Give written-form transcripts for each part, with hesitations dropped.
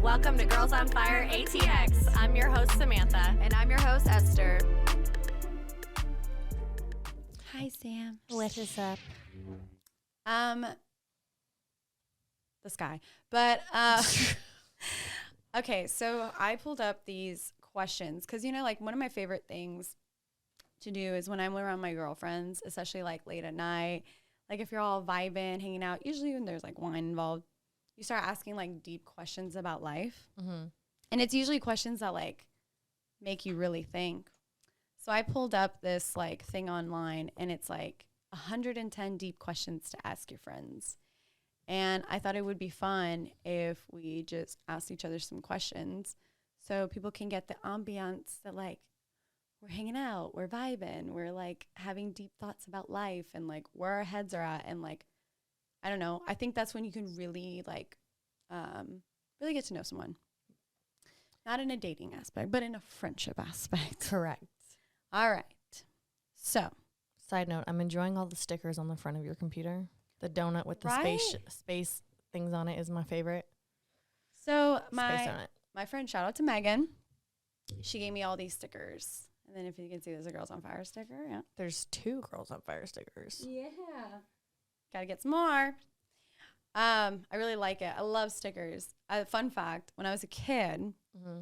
Welcome to Girls on Fire ATX. I'm your host, Samantha. And I'm your host, Esther. Hi, Sam. What is up? The sky. But, okay, so I pulled up these questions because, like one of my favorite things to do is when I'm around my girlfriends, especially like late at night, like if you're all vibing, hanging out, usually when there's like wine involved, you start asking like deep questions about life. Mm-hmm. And it's usually questions that like make you really think. So I pulled up this like thing online and it's like 110 deep questions to ask your friends. And I thought it would be fun if we just asked each other some questions so people can get the ambiance that like we're hanging out, we're vibing, we're like having deep thoughts about life and like where our heads are at. And like, I don't know, I think that's when you can really like really get to know someone. Not in a dating aspect, but in a friendship aspect. Correct. All right. So. Side note, I'm enjoying all the stickers on the front of your computer. The donut with the space things on it is my favorite. So my friend, shout out to Megan. She gave me all these stickers. And then if you can see, there's a Girls on Fire sticker. Yeah. There's 2 Girls on Fire stickers. Yeah. Gotta get some more. I really like it. I love stickers. Fun fact, when I was a kid, mm-hmm.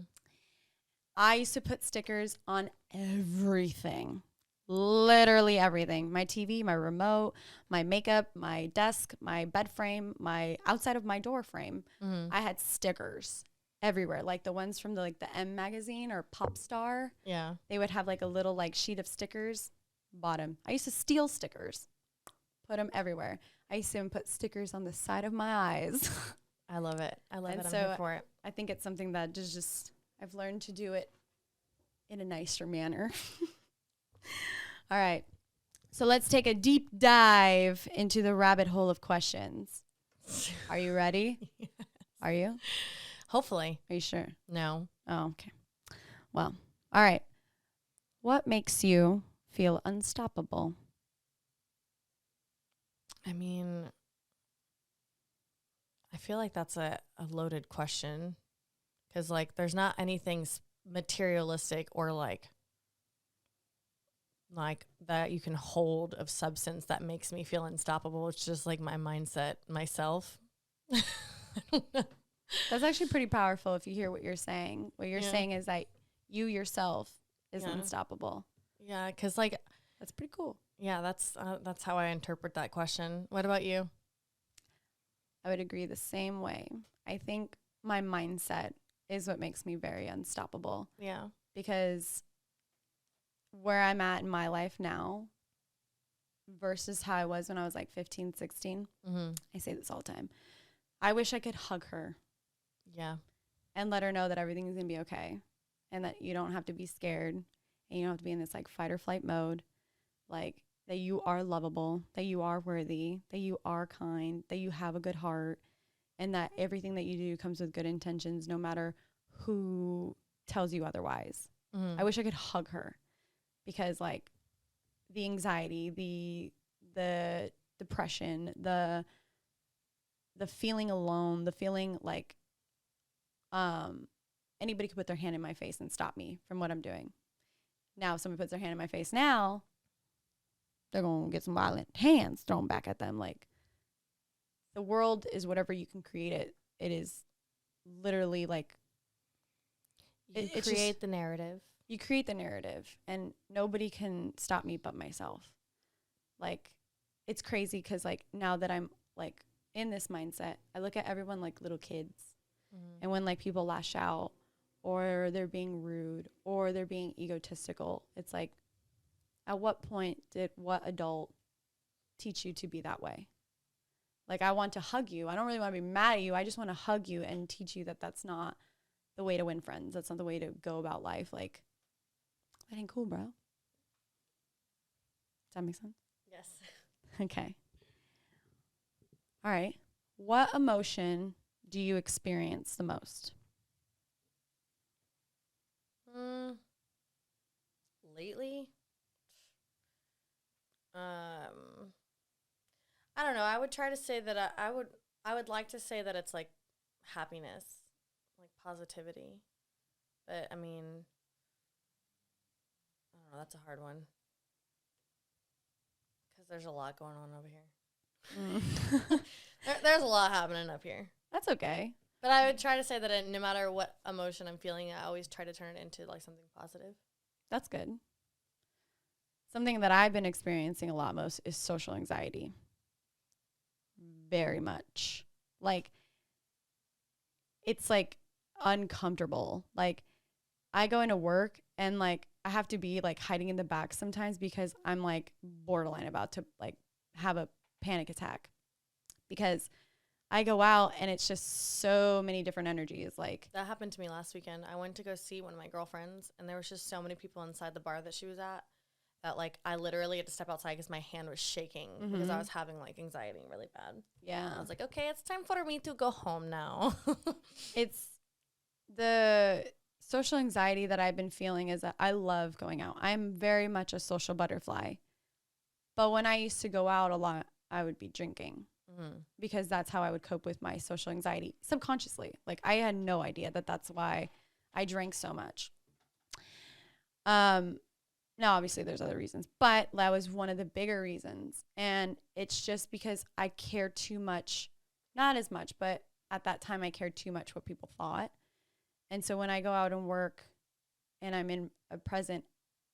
I used to put stickers on everything. Literally everything. My TV, my remote, my makeup, my desk, my bed frame, my outside of my door frame. Mm-hmm. I had stickers everywhere. Like the ones from the M magazine or Pop Star. Yeah. They would have like a little like sheet of stickers. Bottom. I used to steal stickers. Put them everywhere. I used to even put stickers on the side of my eyes. I love it. I love it. I'm so here for it. I think it's something that just I've learned to do it in a nicer manner. All right. So let's take a deep dive into the rabbit hole of questions. Are you ready? Yes. Are you? Hopefully. Are you sure? No. Oh, okay. Well, all right. What makes you feel unstoppable? I mean, I feel like that's a loaded question because, like, there's not anything materialistic or, like that you can hold of substance that makes me feel unstoppable. It's just, like, my mindset, myself. I don't know. That's actually pretty powerful if you hear what you're saying. What you're saying is that you yourself is unstoppable. Yeah, because, like, that's pretty cool. Yeah, that's how I interpret that question. What about you? I would agree the same way. I think my mindset is what makes me very unstoppable. Yeah. Because where I'm at in my life now versus how I was when I was like 15, 16, I say this all the time. I wish I could hug her. Yeah. And let her know that everything's going to be okay. And that you don't have to be scared. And you don't have to be in this like fight or flight mode. Like that you are lovable, that you are worthy, that you are kind, that you have a good heart. And that everything that you do comes with good intentions no matter who tells you otherwise. I wish I could hug her. Because like the anxiety, the depression, the feeling alone, the feeling like anybody could put their hand in my face and stop me from what I'm doing. Now, if someone puts their hand in my face now, they're going to get some violent hands thrown back at them. Like the world is whatever you can create it. It is literally like you create the narrative. You create the narrative and nobody can stop me but myself. Like it's crazy because like now that I'm like in this mindset, I look at everyone like little kids. And when like people lash out or they're being rude or they're being egotistical, it's like, at what point did what adult teach you to be that way? Like I want to hug you. I don't really want to be mad at you. I just want to hug you and teach you that that's not the way to win friends. That's not the way to go about life. Like, that ain't cool, bro. Does that make sense? Yes. Okay. All right. What emotion do you experience the most? Lately? I don't know. I would try to say that I would like to say that it's like happiness, like positivity. But I mean, I don't know, that's a hard one. Because there's a lot going on over here. There's a lot happening up here. That's okay. But I would try to say that no matter what emotion I'm feeling, I always try to turn it into like something positive. That's good. Something that I've been experiencing a lot most is social anxiety. Very much. Like, it's like uncomfortable. Like, I go into work and like I have to be like hiding in the back sometimes because I'm like borderline about to like have a panic attack, because I go out and it's just so many different energies. Like, that happened to me last weekend. I went to go see one of my girlfriends, and there was just so many people inside the bar that she was at that like I literally had to step outside because my hand was shaking because I was having like anxiety really bad. Yeah. I was like, okay, it's time for me to go home now. It's the social anxiety that I've been feeling is that I love going out. I'm very much a social butterfly. But when I used to go out a lot, I would be drinking because that's how I would cope with my social anxiety subconsciously. Like, I had no idea that that's why I drank so much. Now, obviously, there's other reasons, but that was one of the bigger reasons. And it's just because I cared too much, not as much, but at that time I cared too much what people thought. And so when I go out and work and I'm in a present,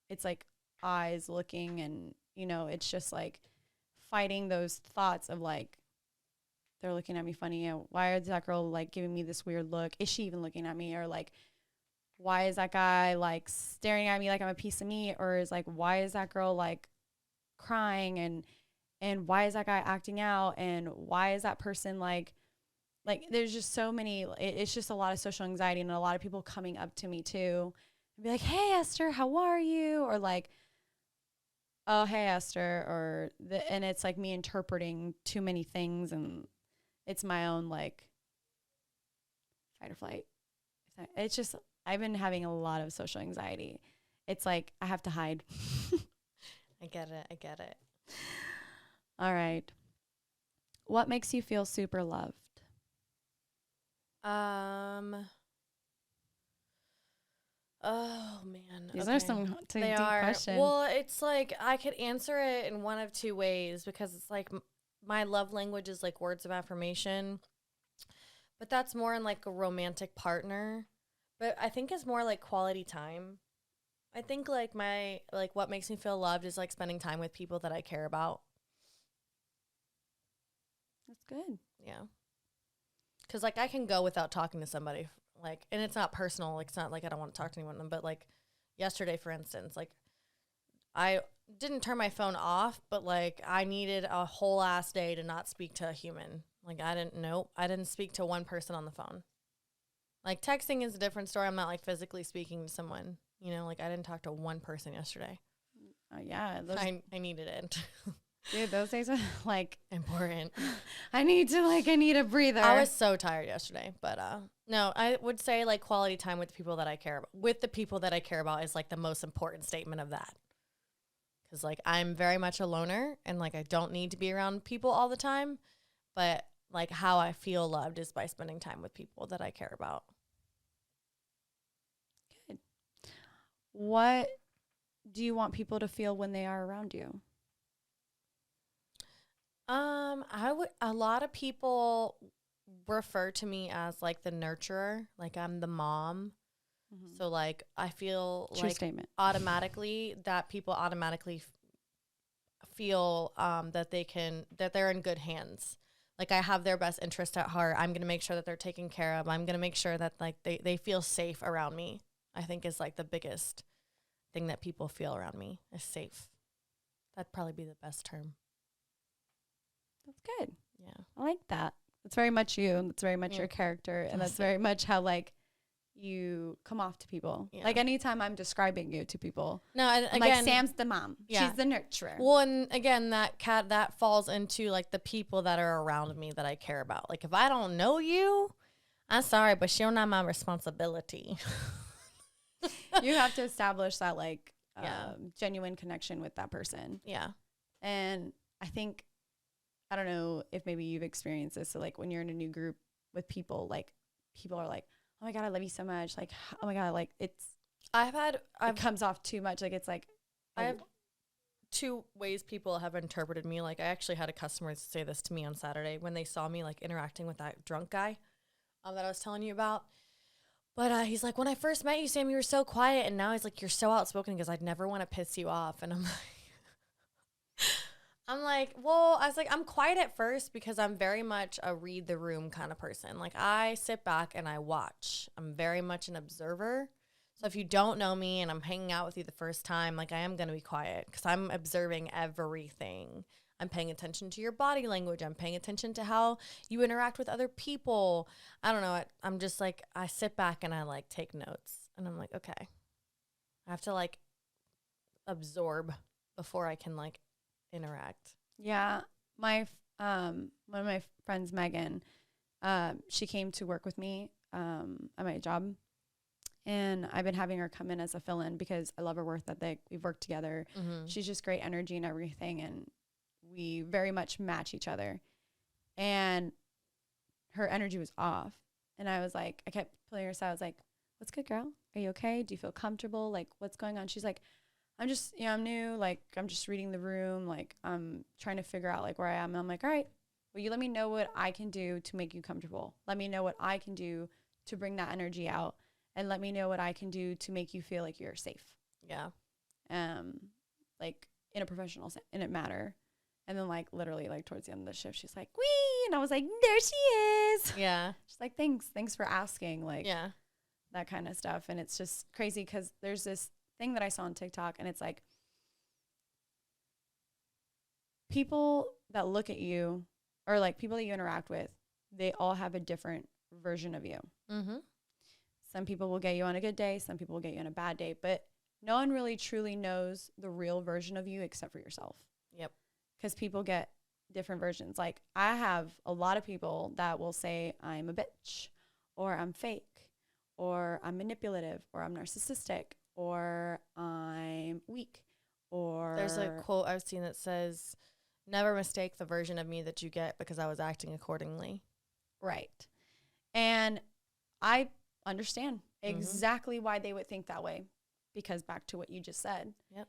it's like eyes looking and, you know, it's just like fighting those thoughts of like, they're looking at me funny. Why is that girl like giving me this weird look? Is she even looking at me? Or like, why is that guy like staring at me like I'm a piece of meat? Or is like, why is that girl like crying? And why is that guy acting out? And why is that person like there's just so many, it's just a lot of social anxiety and a lot of people coming up to me too and be like, hey, Esther, how are you? Or like, oh, hey, Esther, and it's like me interpreting too many things, and it's my own like fight or flight. It's just, I've been having a lot of social anxiety. It's like I have to hide. I get it. All right. What makes you feel super loved? Oh man, these are some deep questions. Well, it's like I could answer it in one of two ways because it's like my love language is like words of affirmation, but that's more in like a romantic partner. But I think it's more like quality time. I think like what makes me feel loved is like spending time with people that I care about. That's good. Yeah. Because, like, I can go without talking to somebody, like, and it's not personal. Like, it's not like I don't want to talk to anyone. But, like, yesterday, for instance, like, I didn't turn my phone off, but, like, I needed a whole ass day to not speak to a human. Like, I didn't speak to one person on the phone. Like, texting is a different story. I'm not, like, physically speaking to someone. You know, like, I didn't talk to one person yesterday. Yeah. I needed it. Dude, those days are like important. I need a breather. I was so tired yesterday, but no, I would say like quality time with the people that I care about. With the people that I care about is like the most important statement of that. Cuz like I'm very much a loner and like I don't need to be around people all the time, but like how I feel loved is by spending time with people that I care about. Good. What do you want people to feel when they are around you? A lot of people refer to me as like the nurturer, like I'm the mom. Mm-hmm. So like I feel True like statement. Automatically that people automatically feel that they're in good hands. Like I have their best interest at heart. I'm going to make sure that they're taken care of. I'm going to make sure that like they feel safe around me. I think is like the biggest thing that people feel around me is safe. That'd probably be the best term. That's good. Yeah. I like that. That's very much you. And that's very much your character. And that's very much how like you come off to people. Yeah. Like anytime I'm describing you to people. No, and again, like Sam's the mom. Yeah. She's the nurturer. Well, and again, that falls into like the people that are around me that I care about. Like if I don't know you, I'm sorry, but you're not my responsibility. You have to establish that like genuine connection with that person. Yeah. And I think, I don't know if maybe you've experienced this. So like when you're in a new group with people, like people are like, oh my God, I love you so much. Like, oh my God, like it comes off too much. Like, it's like, I have two ways people have interpreted me. Like, I actually had a customer say this to me on Saturday when they saw me like interacting with that drunk guy that I was telling you about. But he's like, when I first met you, Sam, you were so quiet. And now he's like, you're so outspoken because I'd never want to piss you off. And I'm like, well, I was like, I'm quiet at first because I'm very much a read the room kind of person. Like, I sit back and I watch. I'm very much an observer. So if you don't know me and I'm hanging out with you the first time, like, I am going to be quiet because I'm observing everything. I'm paying attention to your body language. I'm paying attention to how you interact with other people. I don't know. I'm just like, I sit back and I like take notes. And I'm like, okay. I have to like absorb before I can like interact. Yeah. One of my friends, Megan, she came to work with me at my job. And I've been having her come in as a fill-in because I love her work ethic. We've worked together. Mm-hmm. She's just great energy and everything. And we very much match each other. And her energy was off. And I was like, I kept pulling her aside. I was like, what's good, girl? Are you okay? Do you feel comfortable? Like, what's going on? She's like, I'm just, I'm new. Like, I'm just reading the room. Like, I'm trying to figure out, like, where I am. And I'm like, all right, well, you let me know what I can do to make you comfortable. Let me know what I can do to bring that energy out. And let me know what I can do to make you feel like you're safe. Yeah. Like, in a professional in a matter. And then, like, literally, like, towards the end of the shift, she's like, wee! And I was like, there she is. Yeah. She's like, thanks for asking. Like, yeah, that kind of stuff. And it's just crazy because there's this thing that I saw on TikTok, and it's like, people that look at you, or, like, people that you interact with, they all have a different version of you. Mm-hmm. Some people will get you on a good day. Some people will get you on a bad day. But no one really truly knows the real version of you except for yourself. Yep. Because people get different versions. Like, I have a lot of people that will say I'm a bitch, or I'm fake, or I'm manipulative, or I'm narcissistic, or I'm weak, or... There's a quote I've seen that says, never mistake the version of me that you get because I was acting accordingly. Right. And I understand exactly why they would think that way, because back to what you just said. Yep.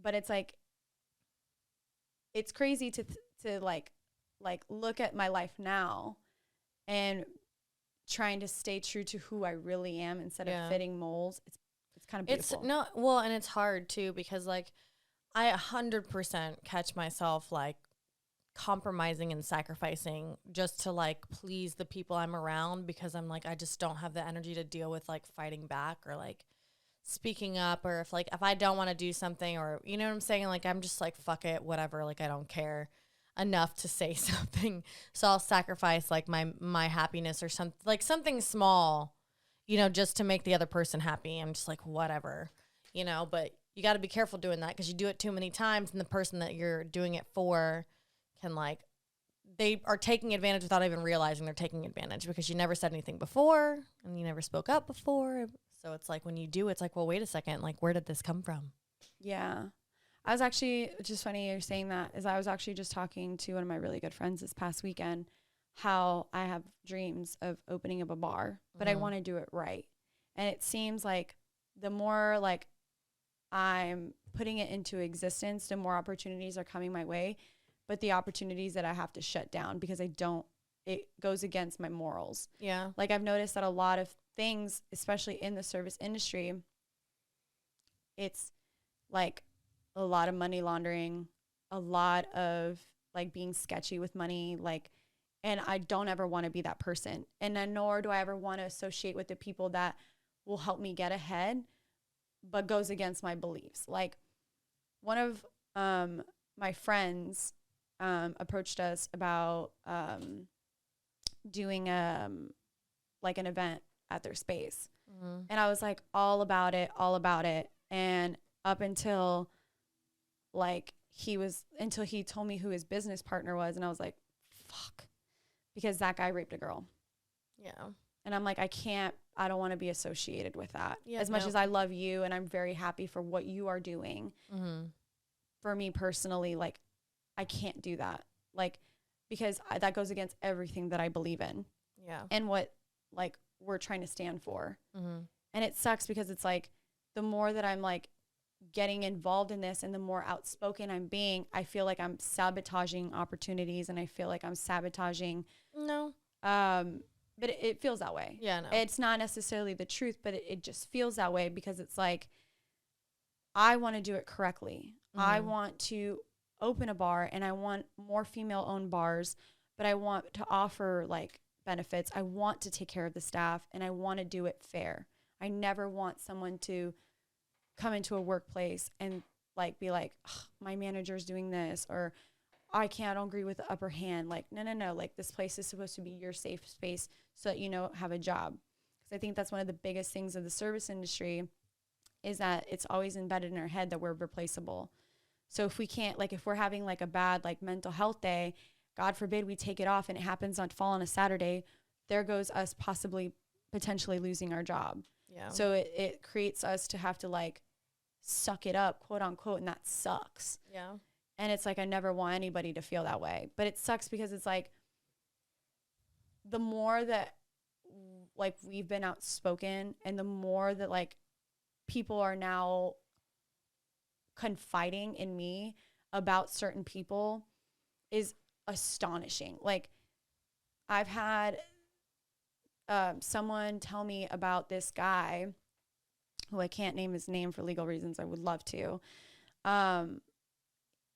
But it's like, it's crazy to like look at my life now and trying to stay true to who I really am instead of fitting molds. It's kind of beautiful. And it's hard too, because like I 100% catch myself like compromising and sacrificing just to like please the people I'm around, because I'm like, I just don't have the energy to deal with like fighting back or like speaking up, or if I don't want to do something, or you know what I'm saying, like I'm just like, fuck it, whatever, like I don't care enough to say something, so I'll sacrifice like my happiness or something, like something small, you know, just to make the other person happy. I'm just like, whatever, you know. But you got to be careful doing that, because you do it too many times and the person that you're doing it for can like, they are taking advantage without even realizing they're taking advantage, because you never said anything before and you never spoke up before. So it's like when you do, it's like, well, wait a second, like where did this come from? Yeah. I was actually, just funny you're saying that, is I was actually just talking to one of my really good friends this past weekend, how I have dreams of opening up a bar, but I want to do it right. And it seems like the more like I'm putting it into existence, the more opportunities are coming my way. But the opportunities that I have to shut down because it goes against my morals. Yeah. Like, I've noticed that a lot of things, especially in the service industry, it's like a lot of money laundering, a lot of like being sketchy with money, like, and I don't ever want to be that person. And then nor do I ever want to associate with the people that will help me get ahead, but goes against my beliefs. Like, one of my friends approached us about doing like an event at their space. Mm-hmm. And I was like all about it. And up until until he told me who his business partner was, and I was like, fuck, because that guy raped a girl. Yeah. And I'm like, I don't want to be associated with that. Yeah, as much as I love you and I'm very happy for what you are doing. Mm-hmm. For me personally, like, I can't do that. Like, because that goes against everything that I believe in. Yeah. And what, like, we're trying to stand for. Mm-hmm. And it sucks because it's like the more that I'm like getting involved in this and the more outspoken I'm being, I feel like I'm sabotaging opportunities and I feel like I'm sabotaging. No. But it feels that way. Yeah, no. It's not necessarily the truth, but it just feels that way because it's like, I want to do it correctly. Mm-hmm. I want to open a bar and I want more female owned bars, but I want to offer like benefits. I want to take care of the staff and I want to do it fair. I never want someone to come into a workplace and like be like, my manager's doing this, or I don't agree with the upper hand. Like, no. Like, this place is supposed to be your safe space so that you know have a job. Because I think that's one of the biggest things of the service industry is that it's always embedded in our head that we're replaceable. So if we can't, like, if we're having like a bad like mental health day, God forbid we take it off and it happens on fall on a Saturday, there goes us possibly potentially losing our job. Yeah. So it creates us to have to like suck it up, quote unquote, and that sucks. Yeah. And it's like I never want anybody to feel that way. But it sucks because it's like the more that like we've been outspoken and the more that like people are now confiding in me about certain people is astonishing. Like I've had someone tell me about this guy who I can't name his name for legal reasons. I would love to.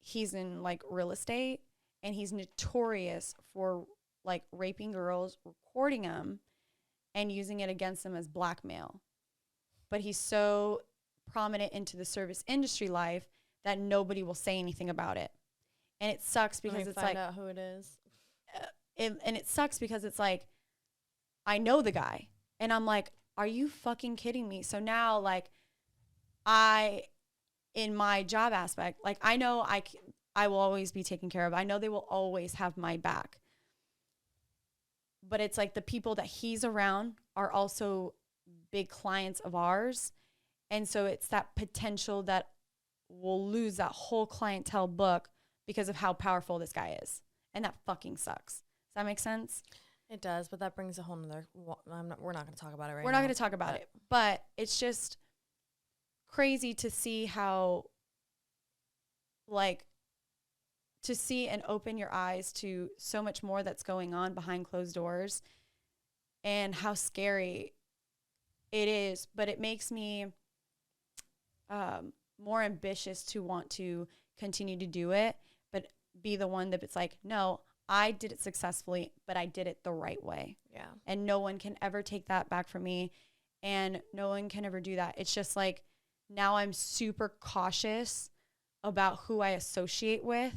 He's in like real estate and he's notorious for like raping girls, recording them and using it against them as blackmail. But he's so prominent into the service industry life that nobody will say anything about it. And it sucks because it's like, find out who it is. And it sucks because it's like, I know the guy and I'm like, are you fucking kidding me? So now like in my job aspect, like I know I will always be taken care of. I know they will always have my back. But it's like the people that he's around are also big clients of ours. And so it's that potential that we'll lose that whole clientele book because of how powerful this guy is. And that fucking sucks. Does that make sense? It does, but that brings a whole nother. We're not going to talk about it right now. We're not going to talk about it. But it's just crazy to see how, like, to see and open your eyes to so much more that's going on behind closed doors and how scary it is. But it makes me more ambitious to want to continue to do it, but be the one that it's like, no, I did it successfully, but I did it the right way. Yeah. And no one can ever take that back from me. And no one can ever do that. It's just like, now I'm super cautious about who I associate with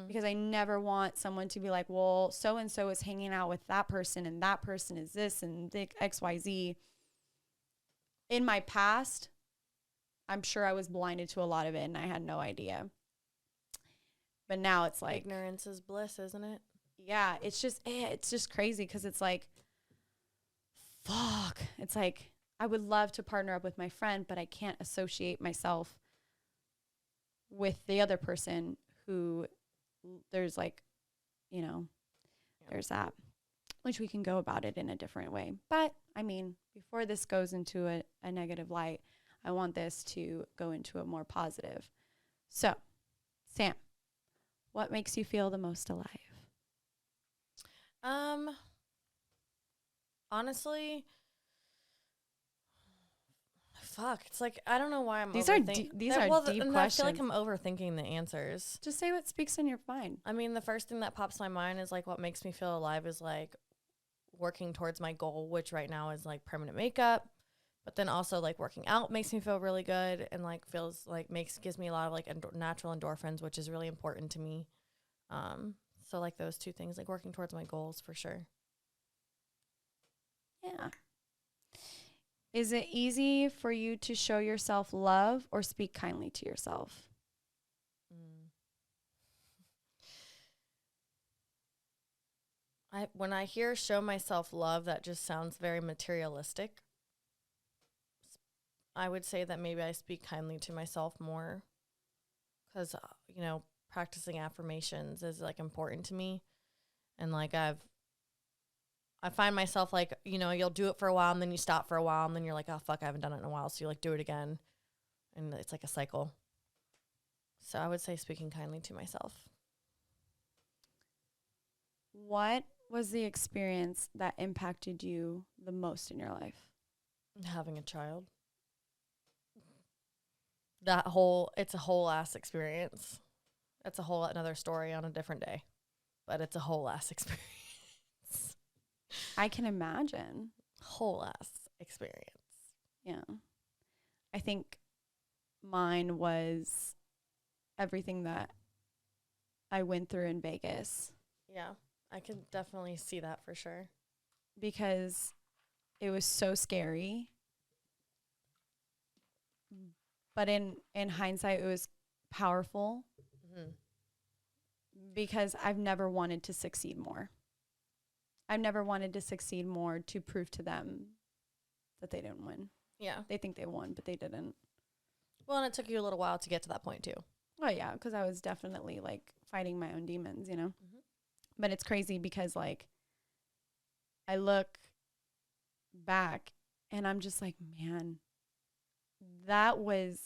because I never want someone to be like, well, so-and-so is hanging out with that person and that person is this and XYZ. In my past, I'm sure I was blinded to a lot of it and I had no idea. But now it's like, ignorance is bliss, isn't it? Yeah, it's just crazy because it's like, fuck. It's like, I would love to partner up with my friend, but I can't associate myself with the other person who there's like, there's that, which we can go about it in a different way. But I mean, before this goes into a negative light, I want this to go into a more positive. So, Sam, what makes you feel the most alive? Honestly, fuck. It's like I don't know why I'm. These are deep questions. I feel like I'm overthinking the answers. Just say what speaks in your mind. I mean, the first thing that pops to my mind is like what makes me feel alive is like working towards my goal, which right now is like permanent makeup. But then also like working out makes me feel really good and like feels like gives me a lot of like natural endorphins, which is really important to me. So like those two things, like working towards my goals for sure. Yeah. Is it easy for you to show yourself love or speak kindly to yourself? When I hear show myself love, that just sounds very materialistic. I would say that maybe I speak kindly to myself more because, practicing affirmations is like important to me. And like I I find myself like, you know, you'll do it for a while and then you stop for a while and then you're like, oh, fuck, I haven't done it in a while. So you like do it again. And it's like a cycle. So I would say speaking kindly to myself. What was the experience that impacted you the most in your life? Having a child. It's a whole ass experience. It's a whole another story on a different day. But it's a whole ass experience. I can imagine. Whole ass experience. Yeah. I think mine was everything that I went through in Vegas. Yeah, I can definitely see that for sure. Because it was so scary. But in hindsight, it was powerful. Mm-hmm. Because I've never wanted to succeed more. I've never wanted to succeed more to prove to them that they didn't win. Yeah. They think they won, but they didn't. Well, and it took you a little while to get to that point, too. Oh, yeah, because I was definitely, like, fighting my own demons, you know? Mm-hmm. But it's crazy because, like, I look back and I'm just like, man, that was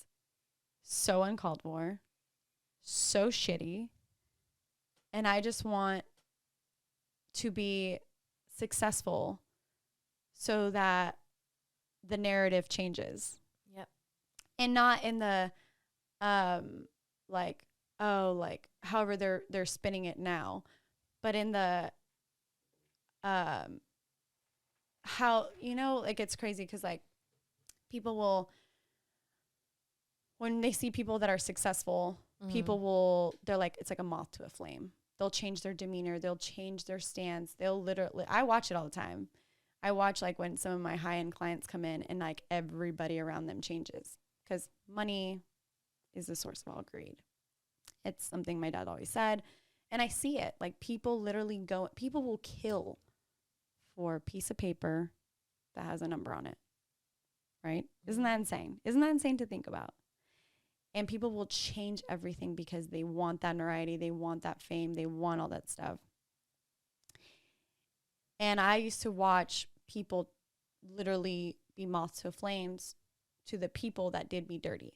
so uncalled for, so shitty. And I just want to be successful so that the narrative changes. Yep. And not in the like, oh, like however they're spinning it now, but in the how, you know, like it's crazy because like people will, when they see people that are successful, they're like, it's like a moth to a flame. They'll change their demeanor. They'll change their stance. They'll literally, I watch it all the time. I watch like when some of my high-end clients come in and like everybody around them changes because money is the source of all greed. It's something my dad always said. And I see it. Like people will kill for a piece of paper that has a number on it. Right? Isn't that insane? Isn't that insane to think about? And people will change everything because they want that notoriety. They want that fame. They want all that stuff. And I used to watch people literally be moths to flames to the people that did me dirty.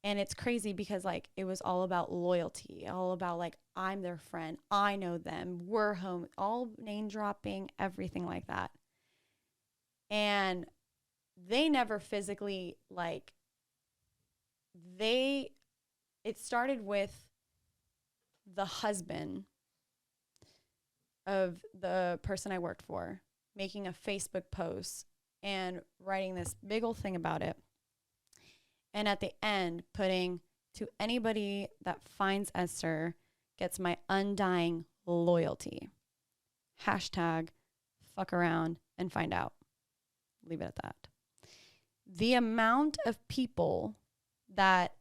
And it's crazy because like it was all about loyalty, all about like I'm their friend, I know them, we're home, all name dropping, everything like that. And they never physically like it started with the husband of the person I worked for making a Facebook post and writing this big old thing about it. And at the end, putting to anybody that finds Esther gets my undying loyalty. Hashtag fuck around and find out. Leave it at that. The amount of people that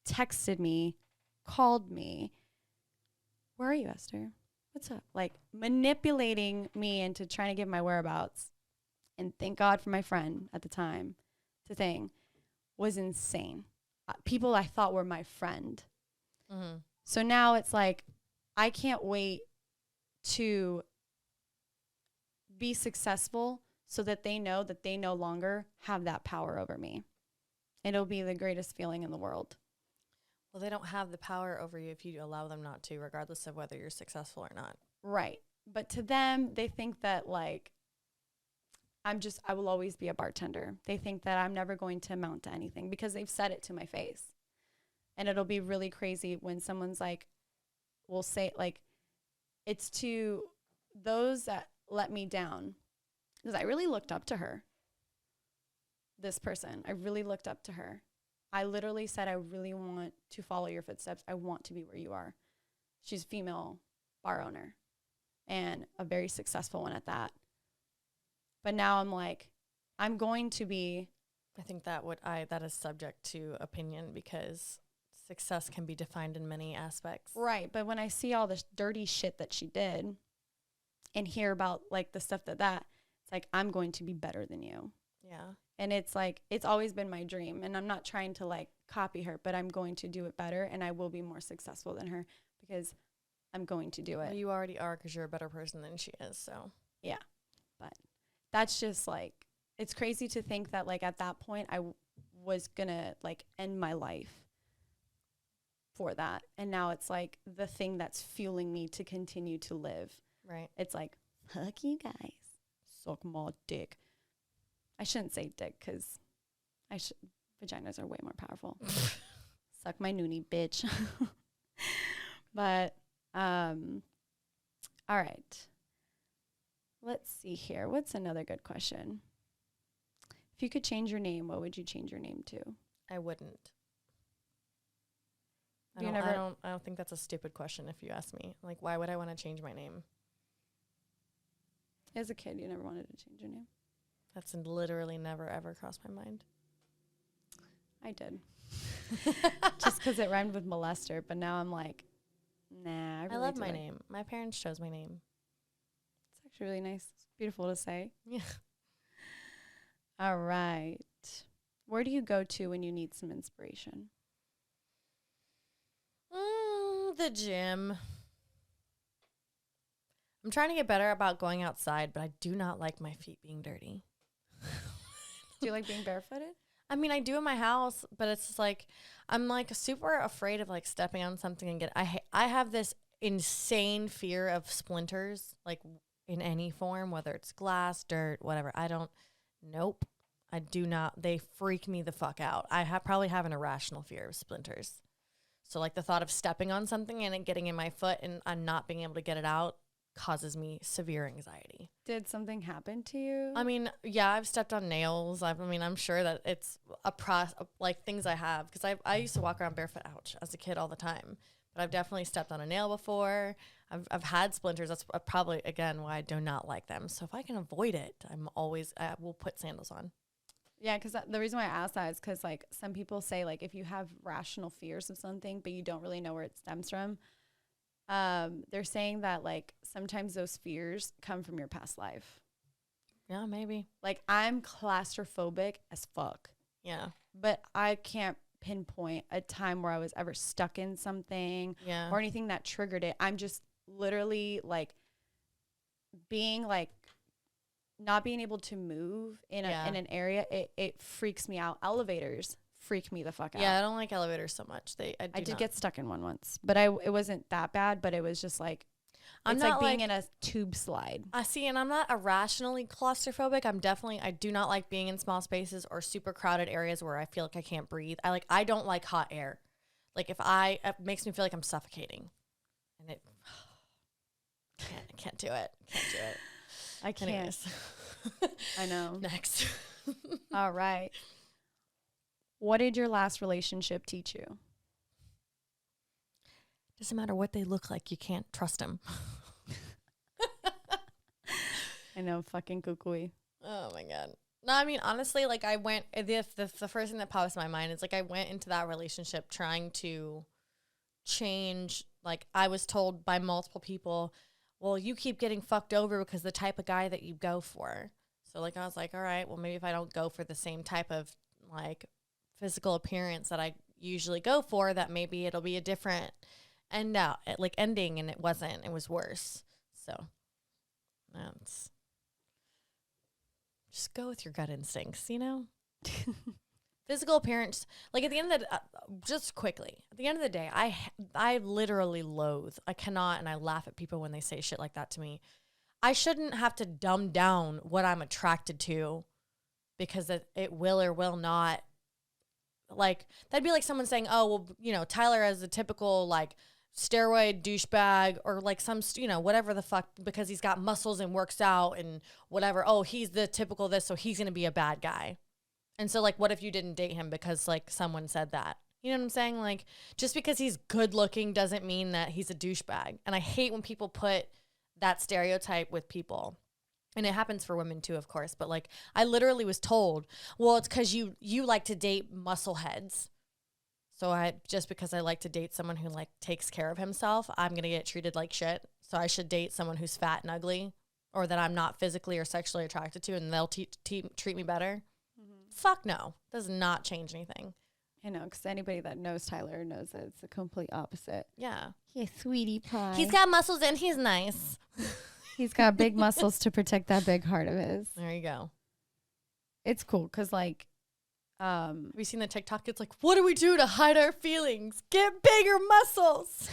texted me, called me, where are you, Esther? What's up? Like manipulating me into trying to give my whereabouts. And thank God for my friend at the time to thing was insane. People I thought were my friend. Mm-hmm. So now it's like, I can't wait to be successful so that they know that they no longer have that power over me. It'll be the greatest feeling in the world. Well, they don't have the power over you if you allow them not to, regardless of whether you're successful or not. Right. But to them, they think that like, I will always be a bartender. They think that I'm never going to amount to anything because they've said it to my face. And it'll be really crazy when someone's like, will say like, it's to those that let me down. Because I really looked up to her. This person, I really looked up to her. I literally said, I really want to follow your footsteps. I want to be where you are. She's a female bar owner and a very successful one at that. But now I'm like, I'm going to be. I think that is subject to opinion because success can be defined in many aspects. Right. But when I see all this dirty shit that she did and hear about like the stuff it's like, I'm going to be better than you. Yeah. And it's like, it's always been my dream. And I'm not trying to like copy her, but I'm going to do it better. And I will be more successful than her because I'm going to do it. Well, you already are because you're a better person than she is. So Yeah. But that's just like, it's crazy to think that like at that point I was gonna like end my life for that. And now it's like the thing that's fueling me to continue to live. Right. It's like, fuck you guys. Suck my dick. I shouldn't say dick because vaginas are way more powerful. Suck my noonie, bitch. But, all right. Let's see here. What's another good question? If you could change your name, what would you change your name to? I wouldn't. I You don't, never- I don't think that's a stupid question if you ask me. Like, why would I want to change my name? As a kid, you never wanted to change your name? That's literally never, ever crossed my mind. I did. Just because it rhymed with molester, but now I'm like, nah. I love my name. My parents chose my name. It's actually really nice. It's beautiful to say. Yeah. All right. Where do you go to when you need some inspiration? The gym. I'm trying to get better about going outside, but I do not like my feet being dirty. Do you like being barefooted? I mean, I do in my house, but it's just like I'm like super afraid of like stepping on something and I have this insane fear of splinters, like in any form, whether it's glass, dirt, whatever. Nope. I do not. They freak me the fuck out. I probably have an irrational fear of splinters. So like the thought of stepping on something and it getting in my foot and I'm not being able to get it out causes me severe anxiety. Did something happen to you? I mean, yeah, I've stepped on nails. I'm sure that it's like things I have because I used to walk around barefoot, as a kid all the time. But I've definitely stepped on a nail before. I've had splinters. That's probably, again, why I do not like them. So if I can avoid it, I will put sandals on. Yeah, because the reason why I ask that is because, like, some people say, like, if you have rational fears of something, but you don't really know where it stems from, they're saying that, like, sometimes those fears come from your past life. Yeah, maybe. Like, I'm claustrophobic as fuck. Yeah. But I can't pinpoint a time where I was ever stuck in something or anything that triggered it. I'm just literally, like, being, like, not being able to move in an area, it freaks me out. Elevators freak me the fuck out. Yeah, I don't like elevators so much. I did get stuck in one once, but it wasn't that bad, but it was just like, it's like being in a tube slide. I see, and I'm not irrationally claustrophobic. I do not like being in small spaces or super crowded areas where I feel like I can't breathe. I don't like hot air. Like it makes me feel like I'm suffocating. And can't do it. Can't do it. I can't. Anyways. I know. Next. All right. What did your last relationship teach you? Doesn't matter what they look like. You can't trust them. I know, fucking cuckoo. Oh my God. No, I mean, honestly, like I went, the first thing that pops in my mind is like I went into that relationship trying to change. Like I was told by multiple people, well, you keep getting fucked over because the type of guy that you go for. So like I was like, all right, well maybe if I don't go for the same type of like physical appearance that I usually go for, that maybe it'll be a different ending, and it wasn't. It was worse. So that's just go with your gut instincts, you know? Physical appearance, like at the end of the just quickly, at the end of the day, I literally loathe. I cannot, and I laugh at people when they say shit like that to me. I shouldn't have to dumb down what I'm attracted to because it will or will not. Like, that'd be like someone saying, oh, well, you know, Tyler is a typical, like, steroid douchebag or, like, some, you know, whatever the fuck, because he's got muscles and works out and whatever. Oh, he's the typical this, so he's going to be a bad guy. And so, like, what if you didn't date him because, like, someone said that? You know what I'm saying? Like, just because he's good looking doesn't mean that he's a douchebag. And I hate when people put that stereotype with people. And it happens for women too, of course. But like, I literally was told, well, it's because you like to date muscle heads. So just because I like to date someone who like takes care of himself, I'm going to get treated like shit. So I should date someone who's fat and ugly, or that I'm not physically or sexually attracted to, and they'll treat me better. Mm-hmm. Fuck no. Does not change anything. I know, because anybody that knows Tyler knows that it's the complete opposite. Yeah. Yeah, sweetie pie. He's got muscles and he's nice. He's got big muscles to protect that big heart of his. There you go. It's cool because, like, have you seen the TikTok? It's like, what do we do to hide our feelings? Get bigger muscles.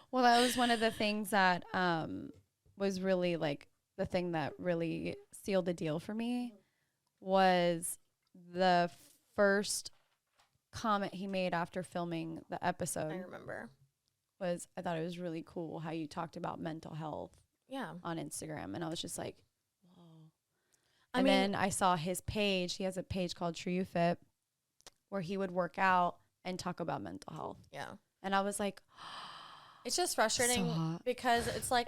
well, that was one of the things that was really, like, the thing that really sealed the deal for me was the first comment he made after filming the episode. I remember. I thought it was really cool how you talked about mental health on Instagram. And I was just like, whoa. And then I saw his page. He has a page called True You Fit where he would work out and talk about mental health. Yeah. And I was like, it's just frustrating because it's like,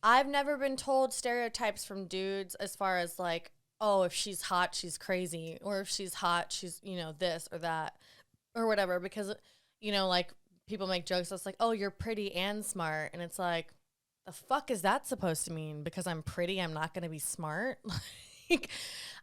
I've never been told stereotypes from dudes as far as like, oh, if she's hot, she's crazy. Or if she's hot, she's, this or that or whatever. Because, like, people make jokes that's like, oh, you're pretty and smart. And it's like, the fuck is that supposed to mean? Because I'm pretty, I'm not going to be smart? Like,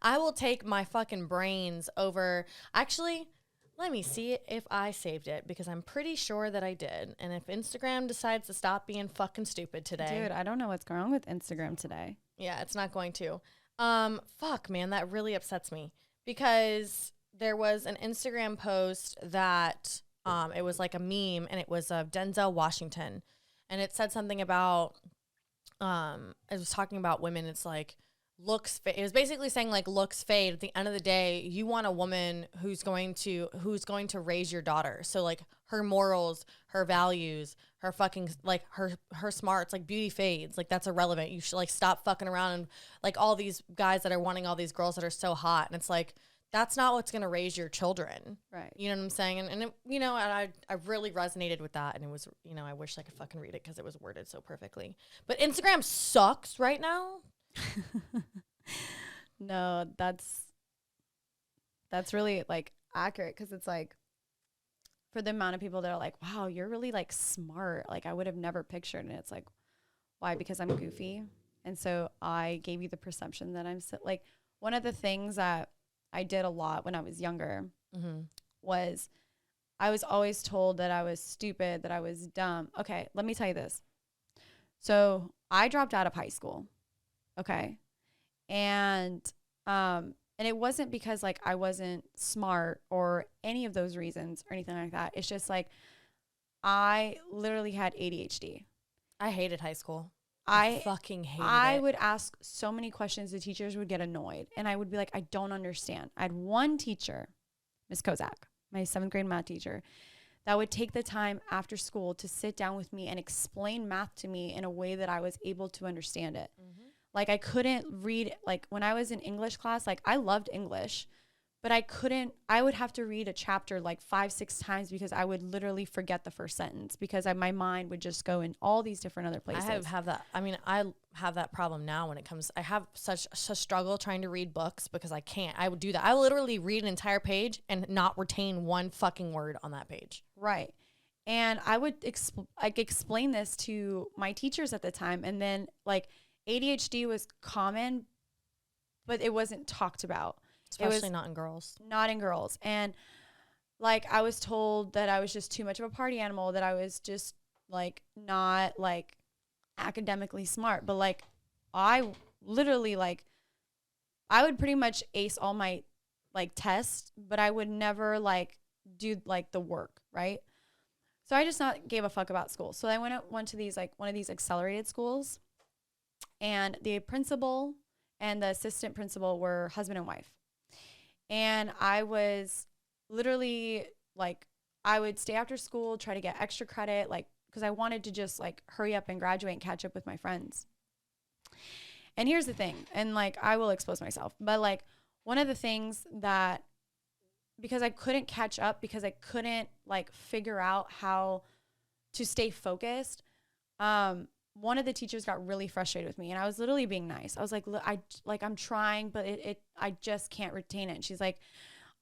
I will take my fucking brains over. Actually, let me see if I saved it because I'm pretty sure that I did. And if Instagram decides to stop being fucking stupid today. Dude, I don't know what's wrong with Instagram today. Yeah, it's not going to. Fuck, man, that really upsets me because there was an Instagram post that it was like a meme and it was of Denzel Washington and it said something about it was talking about women. It's like looks it was basically saying like looks fade. At the end of the day, you want a woman who's going to raise your daughter. So like her morals, her values, her fucking like her smarts, like beauty fades. Like that's irrelevant. You should like stop fucking around and like all these guys that are wanting all these girls that are so hot. And it's like that's not what's going to raise your children. Right. You know what I'm saying? And it, and I really resonated with that. And it was, I wish I could fucking read it because it was worded so perfectly. But Instagram sucks right now. No, that's really like accurate because it's like for the amount of people that are like, wow, you're really like smart. Like I would have never pictured. And it's like, why? Because I'm goofy. And so I gave you the perception that I'm like one of the things that I did a lot when I was younger was I was always told that I was stupid, that I was dumb. Okay, let me tell you this. So I dropped out of high school. Okay. And it wasn't because like I wasn't smart or any of those reasons or anything like that. It's just like I literally had ADHD. I hated high school. I fucking hated it. I would ask so many questions. The teachers would get annoyed. And I would be like, I don't understand. I had one teacher, Miss Kozak, my 7th grade math teacher, that would take the time after school to sit down with me and explain math to me in a way that I was able to understand it. Mm-hmm. Like I couldn't read, like when I was in English class, like I loved English, but I would have to read a chapter like 5-6 times because I would literally forget the first sentence because my mind would just go in all these different other places. I have that. I mean, I have that problem now when it comes, I have such a struggle trying to read books because I can't. I would do that. I would literally read an entire page and not retain one fucking word on that page. Right. And I would explain this to my teachers at the time. And then like ADHD was common, but it wasn't talked about. Especially not in girls. Not in girls. And like I was told that I was just too much of a party animal, that I was just like not like academically smart. But like I literally like I would pretty much ace all my like tests, but I would never like do like the work, right? So I just not gave a fuck about school. So I went to these like one of these accelerated schools, and the principal and the assistant principal were husband and wife. And I was literally like, I would stay after school, try to get extra credit, like, because I wanted to just like hurry up and graduate and catch up with my friends. And here's the thing, and like, I will expose myself, but like, one of the things that, because I couldn't catch up, because I couldn't like figure out how to stay focused, one of the teachers got really frustrated with me, and I was literally being nice. I was like, look, I'm trying, but I just can't retain it. And she's like,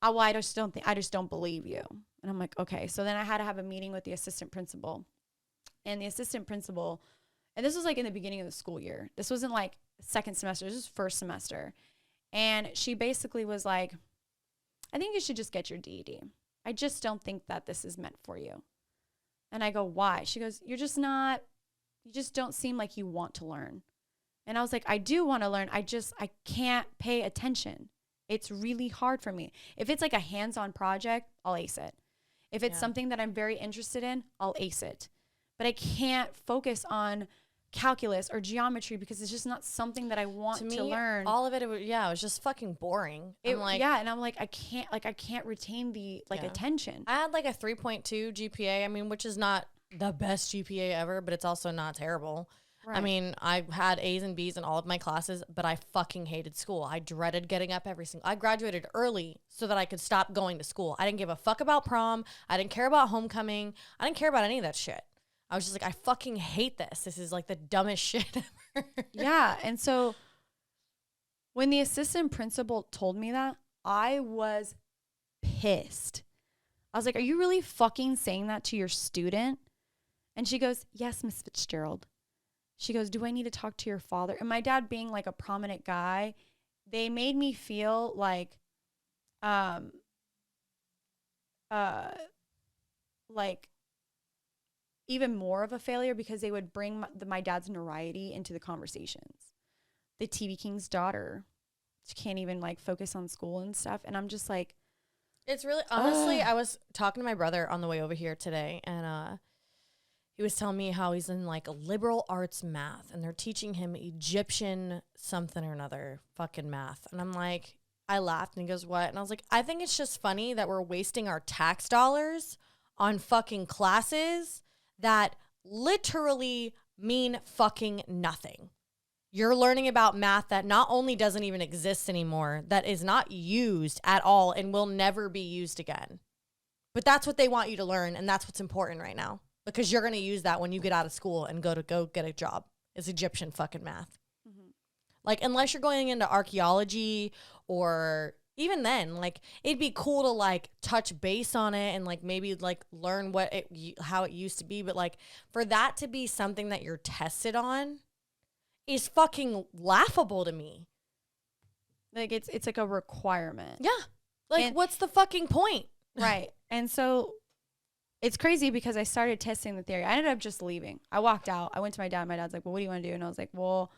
oh, well, I just don't believe you. And I'm like, okay. So then I had to have a meeting with the assistant principal, and the assistant principal, and this was like in the beginning of the school year. This wasn't like second semester. This was first semester. And she basically was like, I think you should just get your GED. I just don't think that this is meant for you. And I go, why? She goes, you're just not you just don't seem like you want to learn. And I was like, I do want to learn. I can't pay attention. It's really hard for me. If it's like a hands-on project, I'll ace it. If it's something that I'm very interested in, I'll ace it. But I can't focus on calculus or geometry because it's just not something that I want to learn. All of it, it was just fucking boring. And I'm like, I can't retain the attention. I had like a 3.2 GPA. I mean, which is not the best GPA ever, but it's also not terrible. Right. I mean, I had A's and B's in all of my classes, but I fucking hated school. I dreaded getting up I graduated early so that I could stop going to school. I didn't give a fuck about prom. I didn't care about homecoming. I didn't care about any of that shit. I was just like, I fucking hate this. This is like the dumbest shit ever. Yeah. And so when the assistant principal told me that, I was pissed. I was like, are you really fucking saying that to your student? And she goes, yes, Miss Fitzgerald. She goes, do I need to talk to your father? And my dad being like a prominent guy, they made me feel like even more of a failure because they would bring my dad's notoriety into the conversations. The TV King's daughter. She can't even like focus on school and stuff. And I'm just like. It's really, honestly, I was talking to my brother on the way over here today and he was telling me how he's in like a liberal arts math and they're teaching him Egyptian something or another fucking math. And I'm like, I laughed and he goes, what? And I was like, I think it's just funny that we're wasting our tax dollars on fucking classes that literally mean fucking nothing. You're learning about math that not only doesn't even exist anymore, that is not used at all and will never be used again. But that's what they want you to learn, and that's what's important right now. Because you're going to use that when you get out of school and go get a job. It's Egyptian fucking math. Mm-hmm. Like, unless you're going into archaeology or even then, like, it'd be cool to, like, touch base on it and, like, maybe, like, learn how it used to be. But, like, for that to be something that you're tested on is fucking laughable to me. Like, it's like a requirement. Yeah. Like, what's the fucking point? Right. And so it's crazy because I started testing the theory. I ended up just leaving. I walked out. I went to my dad. My dad's like, well, what do you want to do? And I was like, well,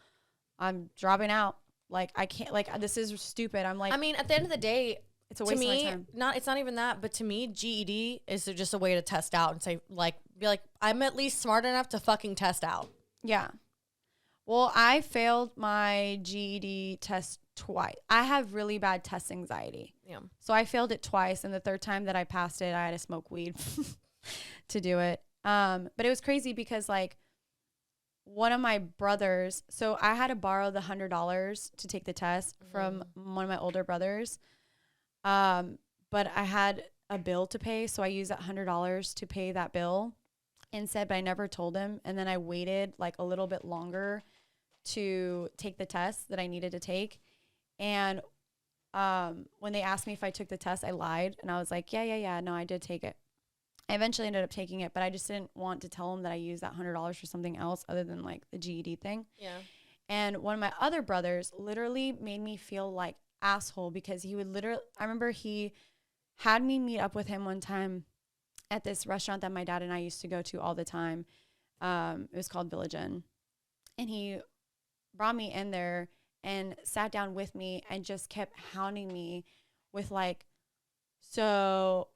I'm dropping out. Like, I can't, like, this is stupid. I'm like, I mean, at the end of the day, it's a waste of my time. It's not even that, but to me, GED is just a way to test out and say, like, be like, I'm at least smart enough to fucking test out. Yeah. Well, I failed my GED test twice. I have really bad test anxiety. Yeah. So I failed it twice. And the third time that I passed it, I had to smoke weed to do it. But it was crazy because, like, one of my brothers, so I had to borrow the $100 to take the test from one of my older brothers. But I had a bill to pay. So I used that $100 to pay that bill and said, but I never told him. And then I waited like a little bit longer to take the test that I needed to take. And when they asked me if I took the test, I lied. And I was like, yeah, no, I did take it. I eventually ended up taking it, but I just didn't want to tell them that I used that $100 for something else other than like the GED thing. Yeah. And one of my other brothers literally made me feel like asshole because he would I remember he had me meet up with him one time at this restaurant that my dad and I used to go to all the time. It was called Village Inn. And he brought me in there and sat down with me and just kept hounding me with like, so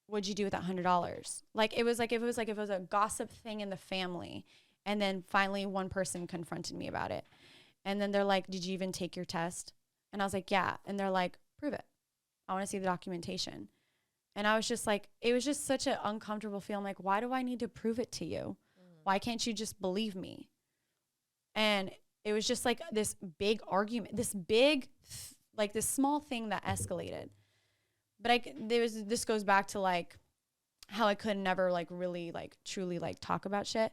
what'd you do with that $100? Like, it was like, if it was a gossip thing in the family. And then finally one person confronted me about it. And then they're like, did you even take your test? And I was like, yeah. And they're like, prove it. I want to see the documentation. And I was just like, it was just such an uncomfortable feeling. Like, why do I need to prove it to you? Why can't you just believe me? And it was just like this big argument, this small thing that escalated. But this goes back to like how I could never like really like truly like talk about shit.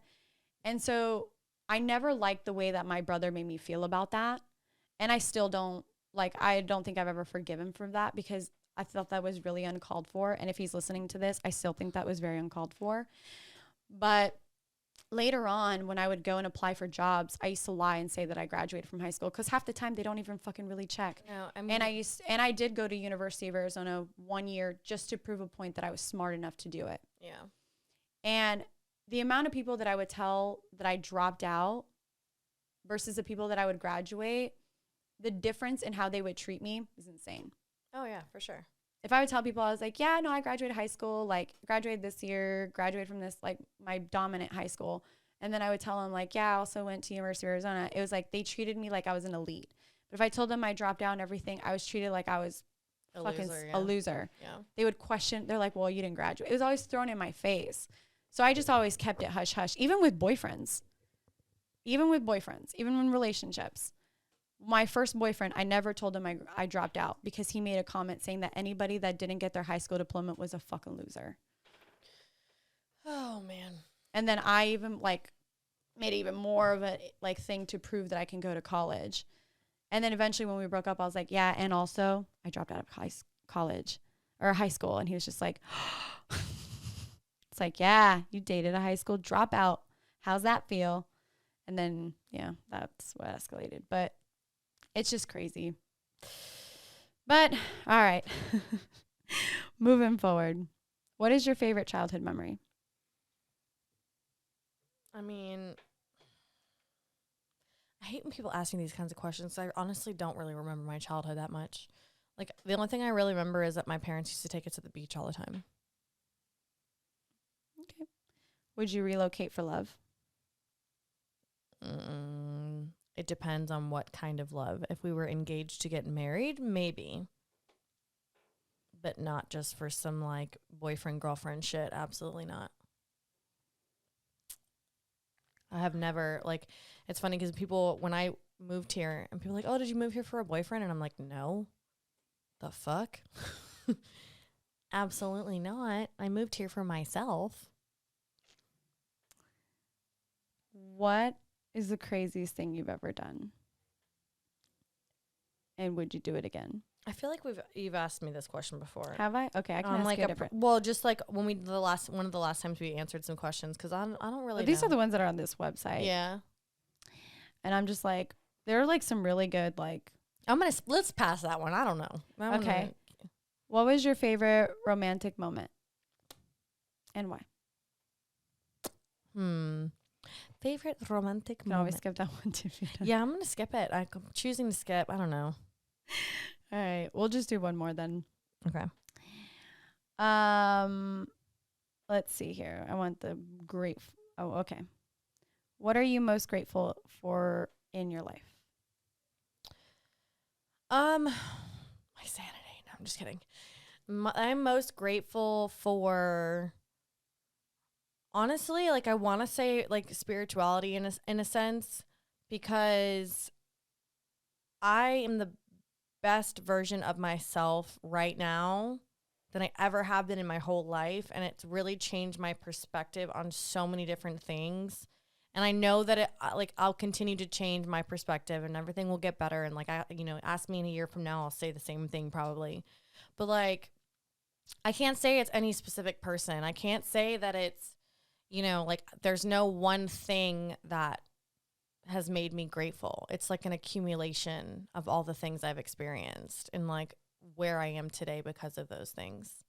And so I never liked the way that my brother made me feel about that. And I still don't I don't think I've ever forgiven for that because I thought that was really uncalled for. And if he's listening to this, I still think that was very uncalled for. But later on, when I would go and apply for jobs, I used to lie and say that I graduated from high school because half the time they don't even fucking really check. No, I mean, and I did go to University of Arizona 1 year just to prove a point that I was smart enough to do it. Yeah. And the amount of people that I would tell that I dropped out versus the people that I would graduate, the difference in how they would treat me is insane. Oh, yeah, for sure. If I would tell people, I was like, yeah, no, I graduated high school, like graduated this year, graduated from this, like my dominant high school. And then I would tell them like, yeah, I also went to University of Arizona. It was like, they treated me like I was an elite. But if I told them I dropped out and everything, I was treated like I was a loser. Yeah. They would question, they're like, well, you didn't graduate. It was always thrown in my face. So I just always kept it hush hush, even with boyfriends, even in relationships. My first boyfriend, I never told him I dropped out because he made a comment saying that anybody that didn't get their high school diploma was a fucking loser. Oh, man. And then I even like made even more of a like thing to prove that I can go to college. And then eventually when we broke up, I was like, yeah, and also I dropped out of high school. And he was just like, it's like, yeah, you dated a high school dropout. How's that feel? And then, yeah, that's what escalated. But it's just crazy. But all right, moving forward. What is your favorite childhood memory? I mean, I hate when people ask me these kinds of questions. I honestly don't really remember my childhood that much. Like, the only thing I really remember is that my parents used to take us to the beach all the time. Okay. Would you relocate for love? It depends on what kind of love. If we were engaged to get married, maybe. But not just for some, like, boyfriend-girlfriend shit. Absolutely not. I have never, like, it's funny because people, when I moved here, and people are like, oh, did you move here for a boyfriend? And I'm like, no. The fuck? Absolutely not. I moved here for myself. What is the craziest thing you've ever done? And would you do it again? I feel like you've asked me this question before. Have I? Okay, I can ask like you a different. Well, just like when one of the last times we answered some questions, because I don't really. These are the ones that are on this website. Yeah. And I'm just like, there are like some really good like. Let's pass that one. I don't know. Okay. What was your favorite romantic moment, and why? Favorite romantic moment. You can always skip that one too. Yeah, I'm gonna skip it. I'm choosing to skip. I don't know. All right, we'll just do one more then. Okay. Let's see here. I want the okay. What are you most grateful for in your life? My sanity. No, I'm just kidding. I'm most grateful for, honestly, like I want to say like spirituality in a sense, because I am the best version of myself right now than I ever have been in my whole life, and it's really changed my perspective on so many different things. And I know that I'll continue to change my perspective, and everything will get better. And like ask me in a year from now, I'll say the same thing probably. But like, I can't say it's any specific person. I can't say that it's, like there's no one thing that has made me grateful. It's like an accumulation of all the things I've experienced and like where I am today because of those things.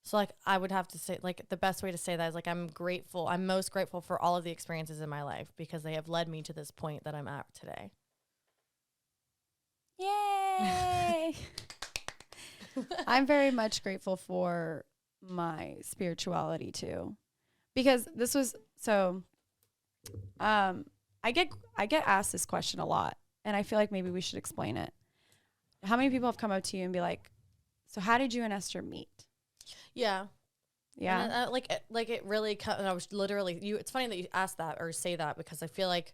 So like I would have to say, like, the best way to say that is like I'm most grateful for all of the experiences in my life because they have led me to this point that I'm at today. Yay! I'm very much grateful for my spirituality too, because this was so. I get asked this question a lot, and I feel like maybe we should explain it. How many people have come up to you and be like, "So how did you and Esther meet?" Yeah. Yeah. And it really and I was literally it's funny that you asked that or say that, because I feel like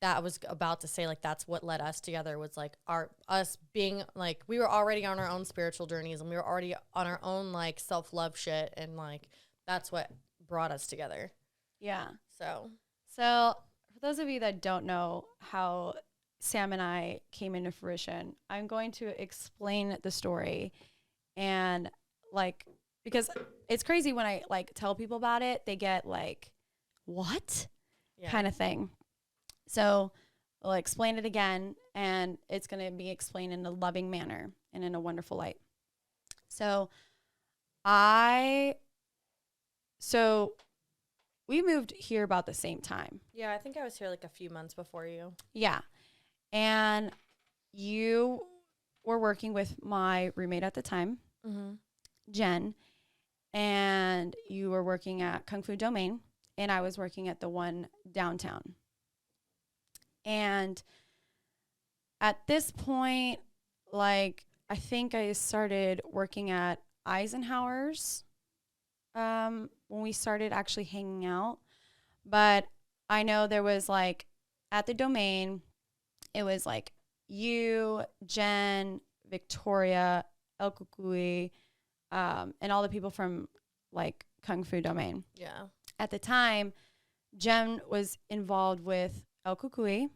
that I was about to say like that's what led us together, was like us being like, we were already on our own spiritual journeys and we were already on our own like self-love shit, and like that's what brought us together. Yeah. So for those of you that don't know how Sam and I came into fruition, I'm going to explain the story. And like, because it's crazy when I like tell people about it, they get like, what? Yeah. Kind of thing. So we'll explain it again, and it's going to be explained in a loving manner and in a wonderful light. So we moved here about the same time. Yeah, I think I was here like a few months before you. Yeah. And you were working with my roommate at the time, Jen, and you were working at Kung Fu Domain, and I was working at the one downtown. And at this point, like, I think I started working at Eisenhower's when we started actually hanging out. But I know there was, like, at the Domain, it was, like, you, Jen, Victoria, El Kukui, and all the people from, like, Kung Fu Domain. Yeah. At the time, Jen was involved with El Kukui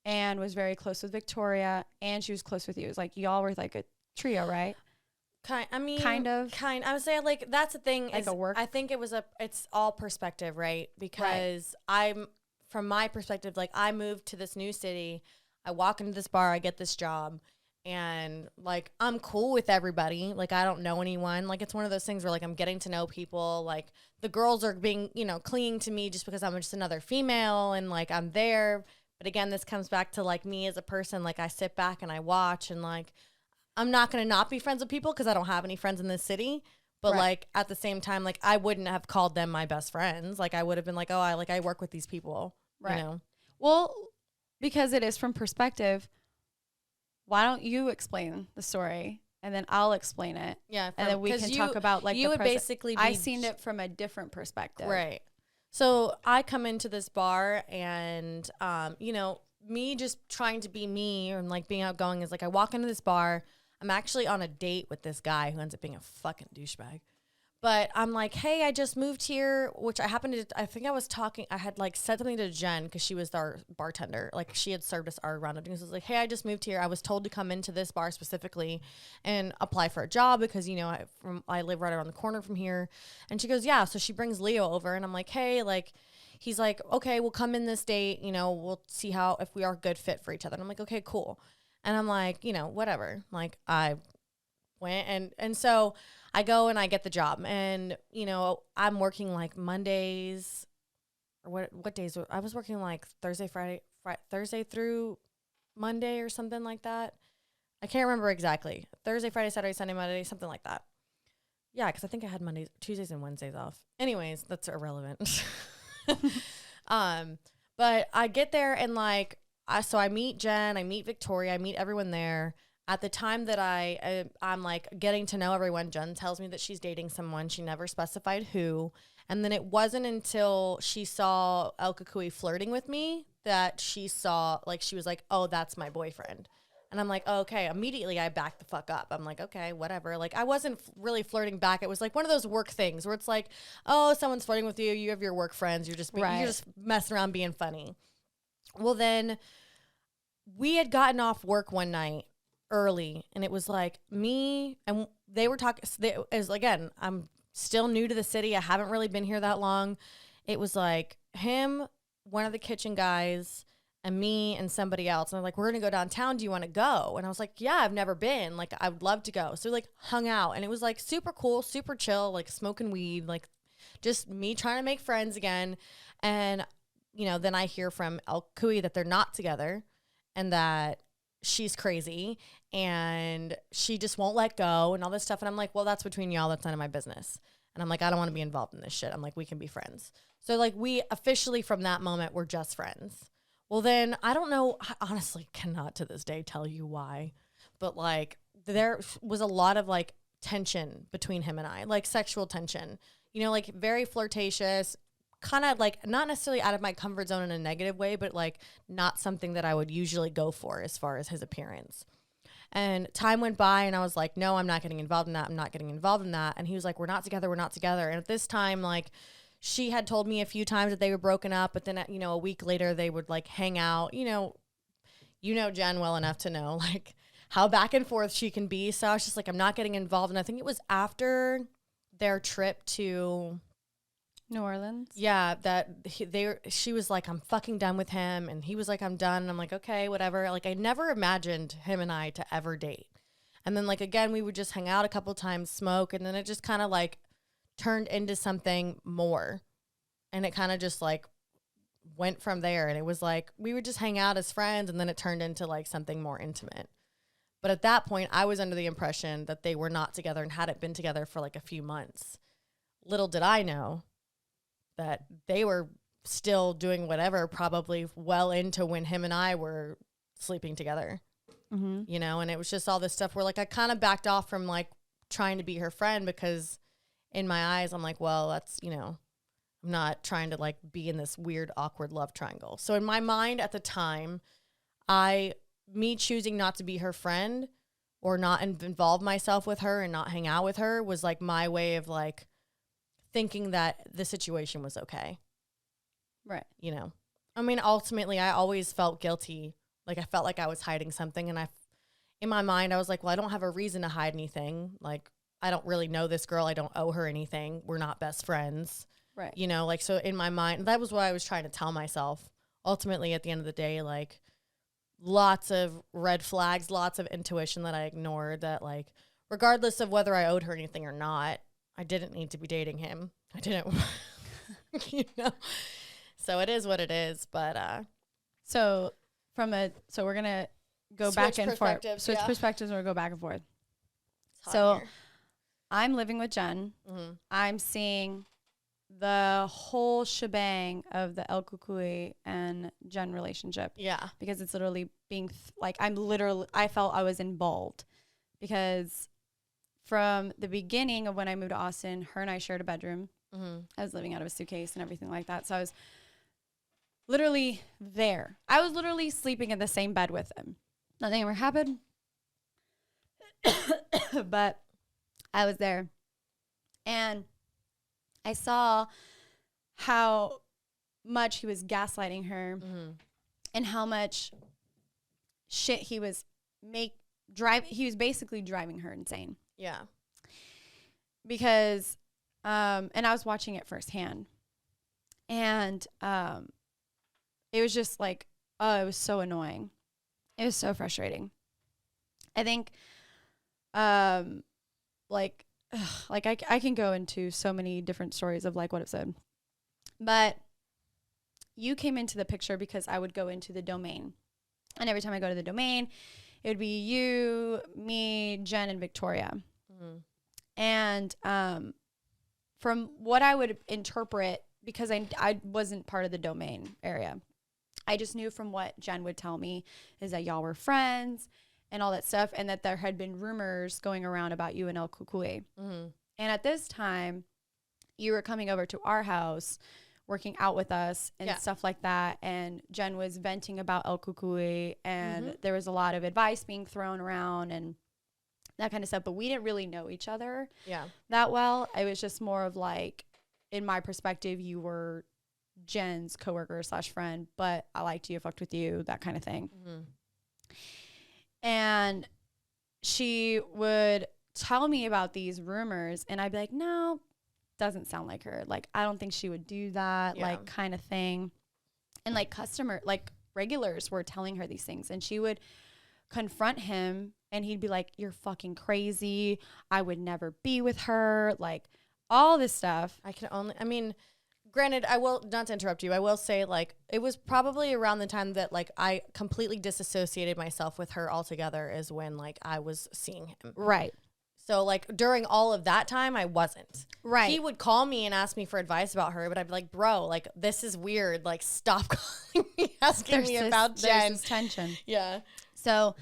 and was very close with Victoria, and she was close with you. It was like y'all were like a trio, right? Kind of. I would say, like, that's the thing. Like a work. I think it's all perspective, right? Because from my perspective, like, I moved to this new city. I walk into this bar, I get this job, and, like, I'm cool with everybody. Like, I don't know anyone. Like, it's one of those things where, like, I'm getting to know people. Like, the girls are being, clinging to me just because I'm just another female, and, like, I'm there. But again, this comes back to, like, me as a person. Like, I sit back and I watch, and, like, I'm not going to not be friends with people because I don't have any friends in this city. But, like, at the same time, like, I wouldn't have called them my best friends. Like, I would have been like, oh, I work with these people, Well, because it is from perspective, why don't you explain the story and then I'll explain it? Yeah. And then we can talk about, like, you would basically I seen it from a different perspective. Right. So I come into this bar and, me just trying to be me and, like, being outgoing is, like, I walk into this bar. I'm actually on a date with this guy who ends up being a fucking douchebag. But I'm like, hey, I just moved here, which I think I had, like, said something to Jen because she was our bartender. Like, she had served us our round of drinks. I was like, hey, I just moved here. I was told to come into this bar specifically and apply for a job because, I live right around the corner from here. And she goes, yeah. So she brings Leo over and I'm like, hey, like, he's like, okay, we'll come in this date. We'll see if we are a good fit for each other. And I'm like, okay, cool. And I'm like, whatever. Like, I went and so I go and I get the job, and I'm working like Mondays, or what days? I was working like Thursday through Monday or something like that. I can't remember exactly. Thursday, Friday, Saturday, Sunday, Monday, something like that. Yeah, because I think I had Mondays, Tuesdays, and Wednesdays off. Anyways, that's irrelevant. But I get there and, like, so I meet Jen, I meet Victoria, I meet everyone there. At the time that I'm, like, getting to know everyone, Jen tells me that she's dating someone. She never specified who. And then it wasn't until she saw El Kukui flirting with me that she saw, like, she was like, oh, that's my boyfriend. And I'm like, oh, okay. Immediately I backed the fuck up. I'm like, okay, whatever. Like, I wasn't really flirting back. It was like one of those work things where it's like, oh, someone's flirting with you. You have your work friends. You're just messing around being funny. Well, then we had gotten off work one night early, and it was like me and they were talking. Again, I'm still new to the city. I haven't really been here that long. It was like him, one of the kitchen guys, and me and somebody else. And they're like, we're going to go downtown. Do you want to go? And I was like, yeah, I've never been. Like, I would love to go. So we, like, hung out, and it was, like, super cool, super chill, like smoking weed, like just me trying to make friends again. And, then I hear from El Kui that they're not together and that she's crazy and she just won't let go and all this stuff. And I'm like, well, that's between y'all. That's none of my business. And I'm like, I don't want to be involved in this shit. I'm like, we can be friends. So, like, we officially from that moment were just friends. Well, then I don't know. I honestly cannot to this day tell you why, but, like, there was a lot of, like, tension between him and I, like sexual tension, like very flirtatious, kind of, like, not necessarily out of my comfort zone in a negative way, but, like, not something that I would usually go for as far as his appearance. And time went by and I was like, no, I'm not getting involved in that. I'm not getting involved in that. And he was like, we're not together. We're not together. And at this time, like, she had told me a few times that they were broken up, but then, a week later they would, like, hang out, you know Jen well enough to know, like, how back and forth she can be. So I was just like, I'm not getting involved. And I think it was after their trip to New Orleans. Yeah, she was like, I'm fucking done with him. And he was like, I'm done. And I'm like, okay, whatever. Like, I never imagined him and I to ever date. And then, like, again, we would just hang out a couple times, smoke. And then it just kind of, like, turned into something more. And it kind of just like went from there. And it was like, we would just hang out as friends. And then it turned into like something more intimate. But at that point, I was under the impression that they were not together and hadn't been together for like a few months. Little did I know that they were still doing whatever, probably well into when him and I were sleeping together, you know? And it was just all this stuff where like I kind of backed off from like trying to be her friend, because in my eyes, I'm like, well, that's, you know, I'm not trying to like be in this weird, awkward love triangle. So in my mind at the time, me choosing not to be her friend or not involve myself with her and not hang out with her was like my way of like thinking that the situation was okay. Right. You know, I mean, ultimately I always felt guilty. Like I felt like I was hiding something, and in my mind, I was like, well, I don't have a reason to hide anything. Like, I don't really know this girl. I don't owe her anything. We're not best friends. Right. You know, like, so in my mind, that was what I was trying to tell myself. Ultimately, at the end of the day, like, lots of red flags, lots of intuition that I ignored, that like, regardless of whether I owed her anything or not, I didn't need to be dating him. I didn't, you know, so it is what it is. But, so we're going to go back and forth, switch yeah. perspectives, or go back and forth. It's hot So here. I'm living with Jen. I'm seeing the whole shebang of the El Kukui and Jen relationship. Yeah. Because it's literally being I felt I was involved, because from the beginning of when I moved to Austin, her and I shared a bedroom. I was living out of a suitcase and everything like that. So I was literally there. I was literally sleeping in the same bed with him. Nothing ever happened. But I was there. And I saw how much he was gaslighting her, and how much shit he was he was basically driving her insane. Yeah. Because and I was watching it firsthand. And it was just like, oh, it was so annoying. It was so frustrating. I think I can go into so many different stories of like what it said. But you came into the picture because I would go into the domain. And every time I go to the domain, it would be you, me, Jen, and Victoria. And from what I would interpret, because I wasn't part of the domain area, I just knew from what Jen would tell me is that y'all were friends and all that stuff, and that there had been rumors going around about you and El Kukui. And at this time, you were coming over to our house, working out with us and stuff like that. And Jen was venting about El Kukui, and there was a lot of advice being thrown around and that kind of stuff. But we didn't really know each other that well. It was just more of like, in my perspective, you were Jen's coworker / friend, but I liked you, fucked with you, that kind of thing. And she would tell me about these rumors, and I'd be like, no, doesn't sound like her. Like, I don't think she would do that, like, kind of thing. And like regulars were telling her these things, and she would confront him, and he'd be like, you're fucking crazy. I would never be with her. Like, all this stuff. Granted, I will, not to interrupt you, I will say, like, it was probably around the time that, like, I completely disassociated myself with her altogether is when, like, I was seeing him. Right. So, like, during all of that time, I wasn't. Right. He would call me and ask me for advice about her, but I'd be like, bro, like, this is weird. Like, stop calling me, asking me about Jen. There's this tension. Yeah. So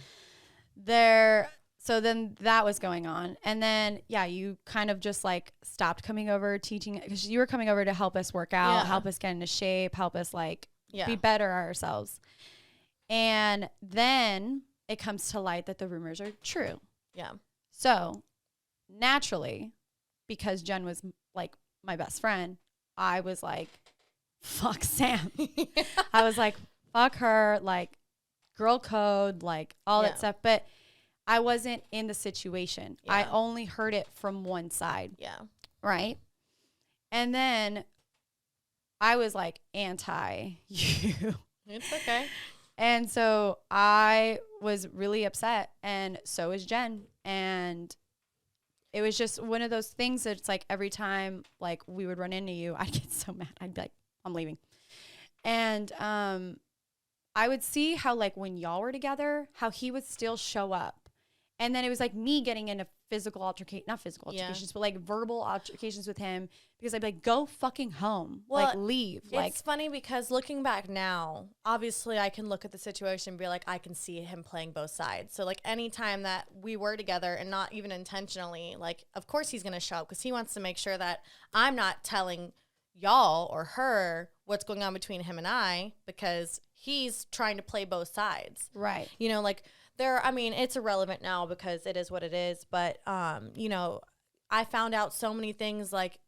then that was going on. And then, you kind of just like stopped coming over, teaching, because you were coming over to help us work out, help us get into shape, help us like be better ourselves. And then it comes to light that the rumors are true. Yeah. So naturally, because Jen was like my best friend, I was like, fuck Sam. I was like, fuck her, like girl code, like all that stuff. But I wasn't in the situation. I only heard it from one side. Yeah. Right? And then I was like anti you. It's okay. And so I was really upset, and so was Jen. And it was just one of those things that it's like every time like we would run into you, I'd get so mad. I'd be like, I'm leaving. And I would see how, like, when y'all were together, how he would still show up. And then it was like me getting into physical altercation, not physical altercations, but like verbal altercations with him, because I'd be like, go fucking home. Well, like, leave. It's funny because looking back now, obviously I can look at the situation and be like, I can see him playing both sides. So like anytime that we were together and not even intentionally, like, of course he's going to show up because he wants to make sure that I'm not telling y'all or her what's going on between him and I, because he's trying to play both sides. Right. You know, like, I mean, it's irrelevant now because it is what it is. But, you know, I found out so many things, like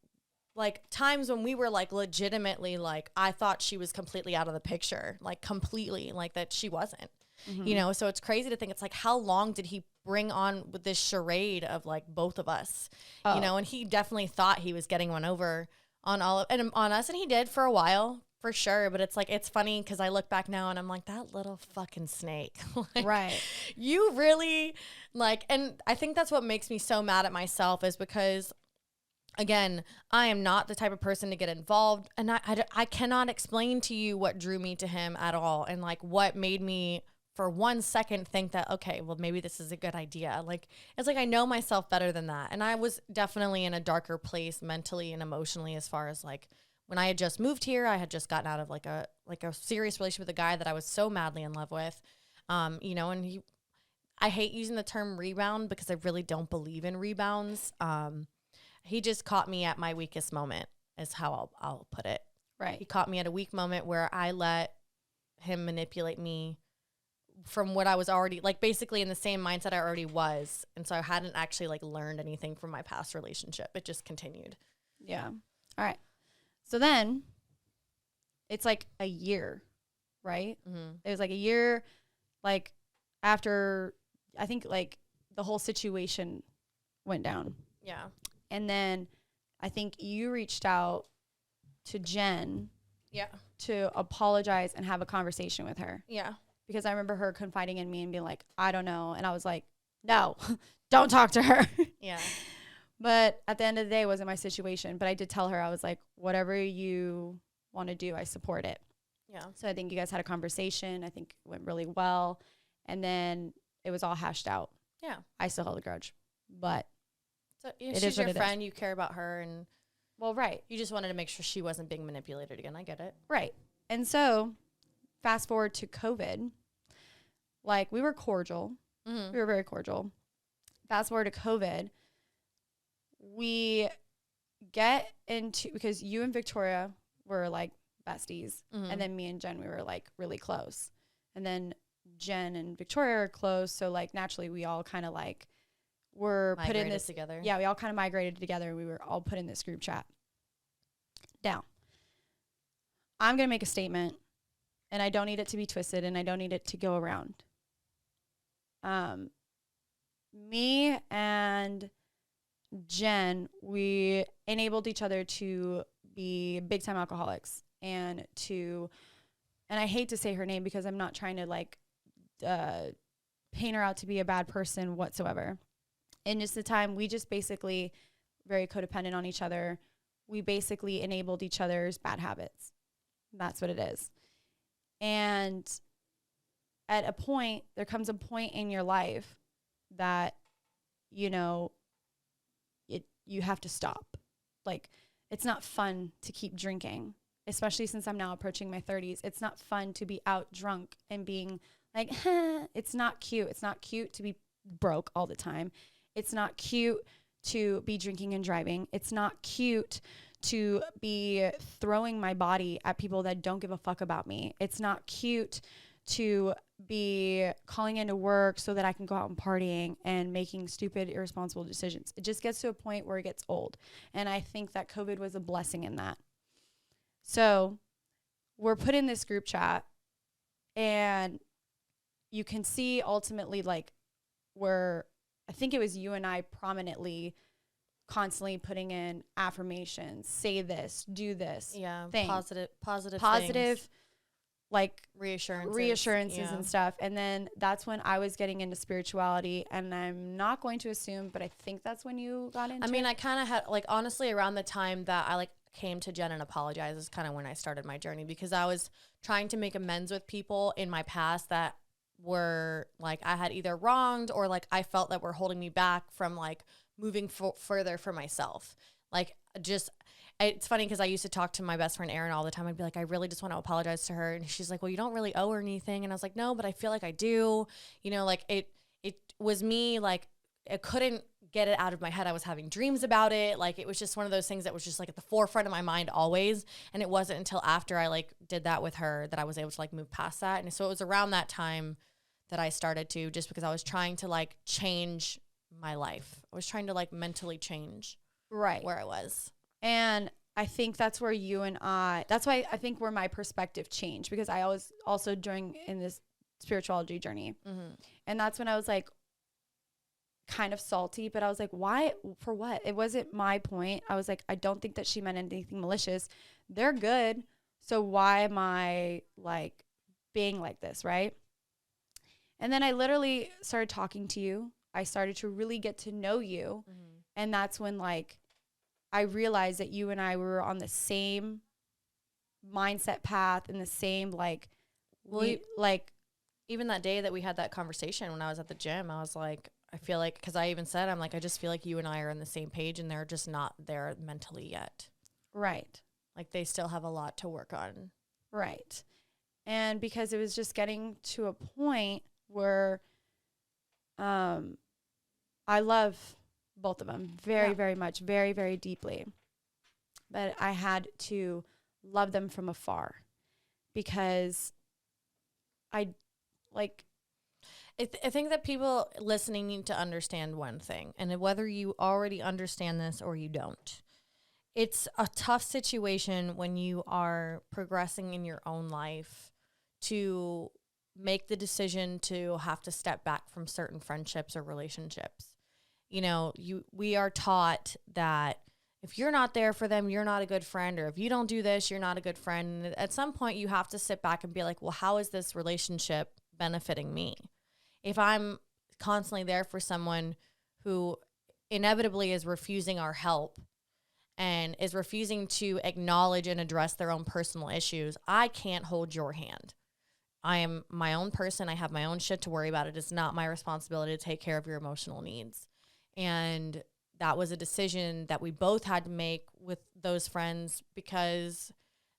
times when we were like legitimately, like, I thought she was completely out of the picture, like completely, like that she wasn't, you know? So it's crazy to think, it's like, how long did he bring on with this charade of like both of us, you know? And he definitely thought he was getting one over on on us. And he did for a while. For sure, but it's like, it's funny because I look back now and I'm like, that little fucking snake. Like, right. You really, like, and I think that's what makes me so mad at myself, is because, again, I am not the type of person to get involved, and I cannot explain to you what drew me to him at all, and like what made me for 1 second think that, okay, well, maybe this is a good idea. Like, it's like I know myself better than that, and I was definitely in a darker place mentally and emotionally, as far as like, when I had just moved here, I had just gotten out of like a serious relationship with a guy that I was so madly in love with, you know, and I hate using the term rebound because I really don't believe in rebounds. He just caught me at my weakest moment, is how I'll put it. Right. He caught me at a weak moment where I let him manipulate me from what I was already, like, basically in the same mindset I already was. And so I hadn't actually like learned anything from my past relationship. It just continued. Yeah. All right. So then it's like a year, right? Mm-hmm. It was like a year, like, after I think like the whole situation went down. Yeah. And then I think you reached out to Jen. Yeah. To apologize and have a conversation with her. Yeah. Because I remember her confiding in me and being like, I don't know. And I was like, no, don't talk to her. Yeah. But at the end of the day, it wasn't my situation. But I did tell her, I was like, whatever you want to do, I support it. Yeah. So I think you guys had a conversation. I think it went really well. And then it was all hashed out. Yeah. I still held a grudge. But so she's your friend. You care about her. And, well, right. You just wanted to make sure she wasn't being manipulated again. I get it. Right. And so fast forward to COVID. Like, we were cordial. Mm-hmm. We were very cordial. Fast forward to COVID. We get into, because you and Victoria were like besties, and then me and Jen, we were like really close, and then Jen and Victoria are close, so like naturally we all kind of like were put in this together. Yeah, we all kind of migrated together, and we were all put in this group chat. Now, I'm gonna make a statement, and I don't need it to be twisted, and I don't need it to go around. Me and Jen, we enabled each other to be big time alcoholics, and I hate to say her name because I'm not trying to like paint her out to be a bad person whatsoever. In just the time, we just basically very codependent on each other. We basically enabled each other's bad habits. That's what it is. And at a point, there comes a point in your life that, you know, you have to stop. Like, it's not fun to keep drinking, especially since I'm now approaching my 30s. It's not fun to be out drunk and being like, it's not cute. It's not cute to be broke all the time. It's not cute to be drinking and driving. It's not cute to be throwing my body at people that don't give a fuck about me. It's not cute to be calling into work so that I can go out and partying and making stupid, irresponsible decisions. It just gets to a point where it gets old. And I think that COVID was a blessing in that. So we're put in this group chat, and you can see ultimately like where I think it was you and I prominently constantly putting in affirmations, say this, do this. Yeah. Thing. Positive things. Like reassurances and stuff. And then that's when I was getting into spirituality, and I'm not going to assume, but I think that's when you got into I mean, I kind of had, like, honestly, around the time that I, like, came to Jen and apologized is kind of when I started my journey, because I was trying to make amends with people in my past that were like I had either wronged or like I felt that were holding me back from like moving further for myself. Like just it's funny because I used to talk to my best friend Erin all the time. I'd be like, I really just want to apologize to her, and she's like, well, you don't really owe her anything. And I was like, no, but I feel like I do. You know, like it was me, like I couldn't get it out of my head. I was having dreams about it. Like it was just one of those things that was just like at the forefront of my mind always. And it wasn't until after I like did that with her that I was able to like move past that. And so it was around that time that I started to, just because I was trying to like change my life. I was trying to like mentally change where I was. And I think that's where that's why I think where my perspective changed, because I was also in this spirituality journey. Mm-hmm. And that's when I was like kind of salty, but I was like, why, for what? It wasn't my point. I was like, I don't think that she meant anything malicious. They're good. So why am I like being like this? Right. And then I literally started talking to you. I started to really get to know you. Mm-hmm. And that's when like I realized that you and I were on the same mindset path and the same like, even that day that we had that conversation when I was at the gym, I was like, I feel like, because I even said, I'm like, I just feel like you and I are on the same page and they're just not there mentally yet. Right. Like they still have a lot to work on. Right. And because it was just getting to a point where I love both of them very much, very, very deeply. But I had to love them from afar because I think that people listening need to understand one thing, and whether you already understand this or you don't, it's a tough situation when you are progressing in your own life to make the decision to have to step back from certain friendships or relationships. You know, we are taught that if you're not there for them, you're not a good friend, or if you don't do this, you're not a good friend. And at some point you have to sit back and be like, well, how is this relationship benefiting me? If I'm constantly there for someone who inevitably is refusing our help and is refusing to acknowledge and address their own personal issues, I can't hold your hand. I am my own person. I have my own shit to worry about. It is not my responsibility to take care of your emotional needs. And that was a decision that we both had to make with those friends, because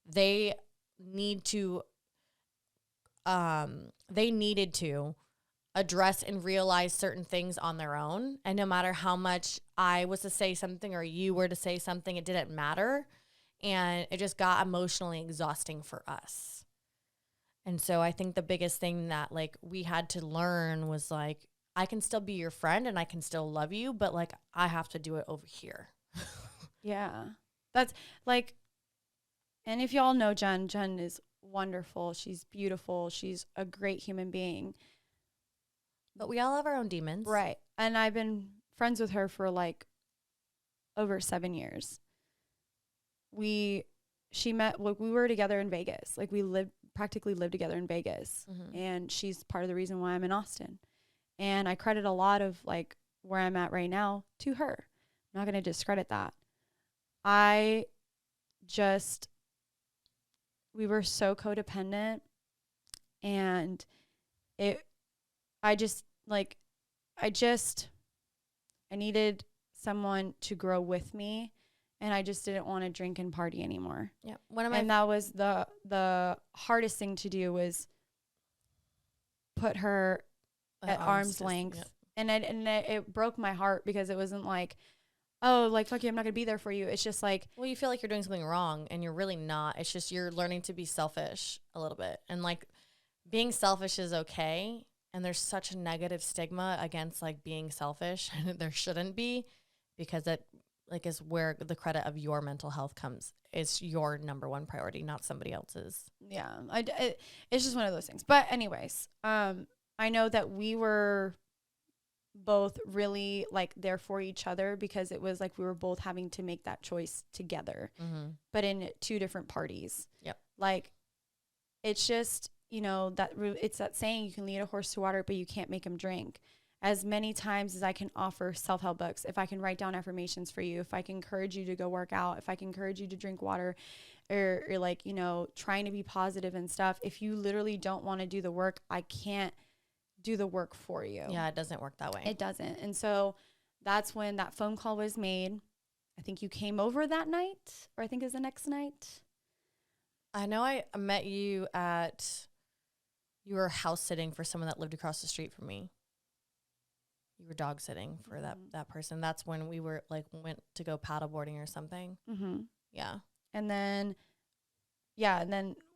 they needed to address and realize certain things on their own. And no matter how much I was to say something or you were to say something, it didn't matter. And it just got emotionally exhausting for us. And so I think the biggest thing that like we had to learn was like, I can still be your friend and I can still love you, but like I have to do it over here. Yeah. That's like, and if y'all know Jen is wonderful. She's beautiful. She's a great human being. But we all have our own demons. Right. And I've been friends with her for like over 7 years. We were together in Vegas. Like we practically lived together in Vegas. Mm-hmm. And she's part of the reason why I'm in Austin. And I credit a lot of like where I'm at right now to her. I'm not going to discredit that. We were so codependent, and I needed someone to grow with me, and I just didn't want to drink and party anymore. Yeah. And that was the hardest thing to do, was put her at arm's length. Yep. And it broke my heart, because it wasn't like, oh, like, fuck you, I'm not going to be there for you. It's just like, well, you feel like you're doing something wrong and you're really not. It's just you're learning to be selfish a little bit. And like being selfish is okay. And there's such a negative stigma against like being selfish, and there shouldn't be, because it like is where the credit of your mental health comes. It's your number one priority, not somebody else's. Yeah. It's just one of those things. But anyways, I know that we were both really like there for each other, because it was like we were both having to make that choice together, mm-hmm. but in two different parties. Yep. Like it's just, you know, it's that saying, you can lead a horse to water, but you can't make him drink. as many times as I can offer self-help books, if I can write down affirmations for you, if I can encourage you to go work out, if I can encourage you to drink water, or like, you know, trying to be positive and stuff, if you literally don't want to do the work, I can't do the work for you. Yeah, it doesn't work that way. It doesn't. And so that's when that phone call was made. I think you came over that night, or I think it was the next night. I know I met you you were house sitting for someone that lived across the street from me. You were dog sitting for that person. That's when we were like went to go paddleboarding or something. Mm-hmm. Yeah. And then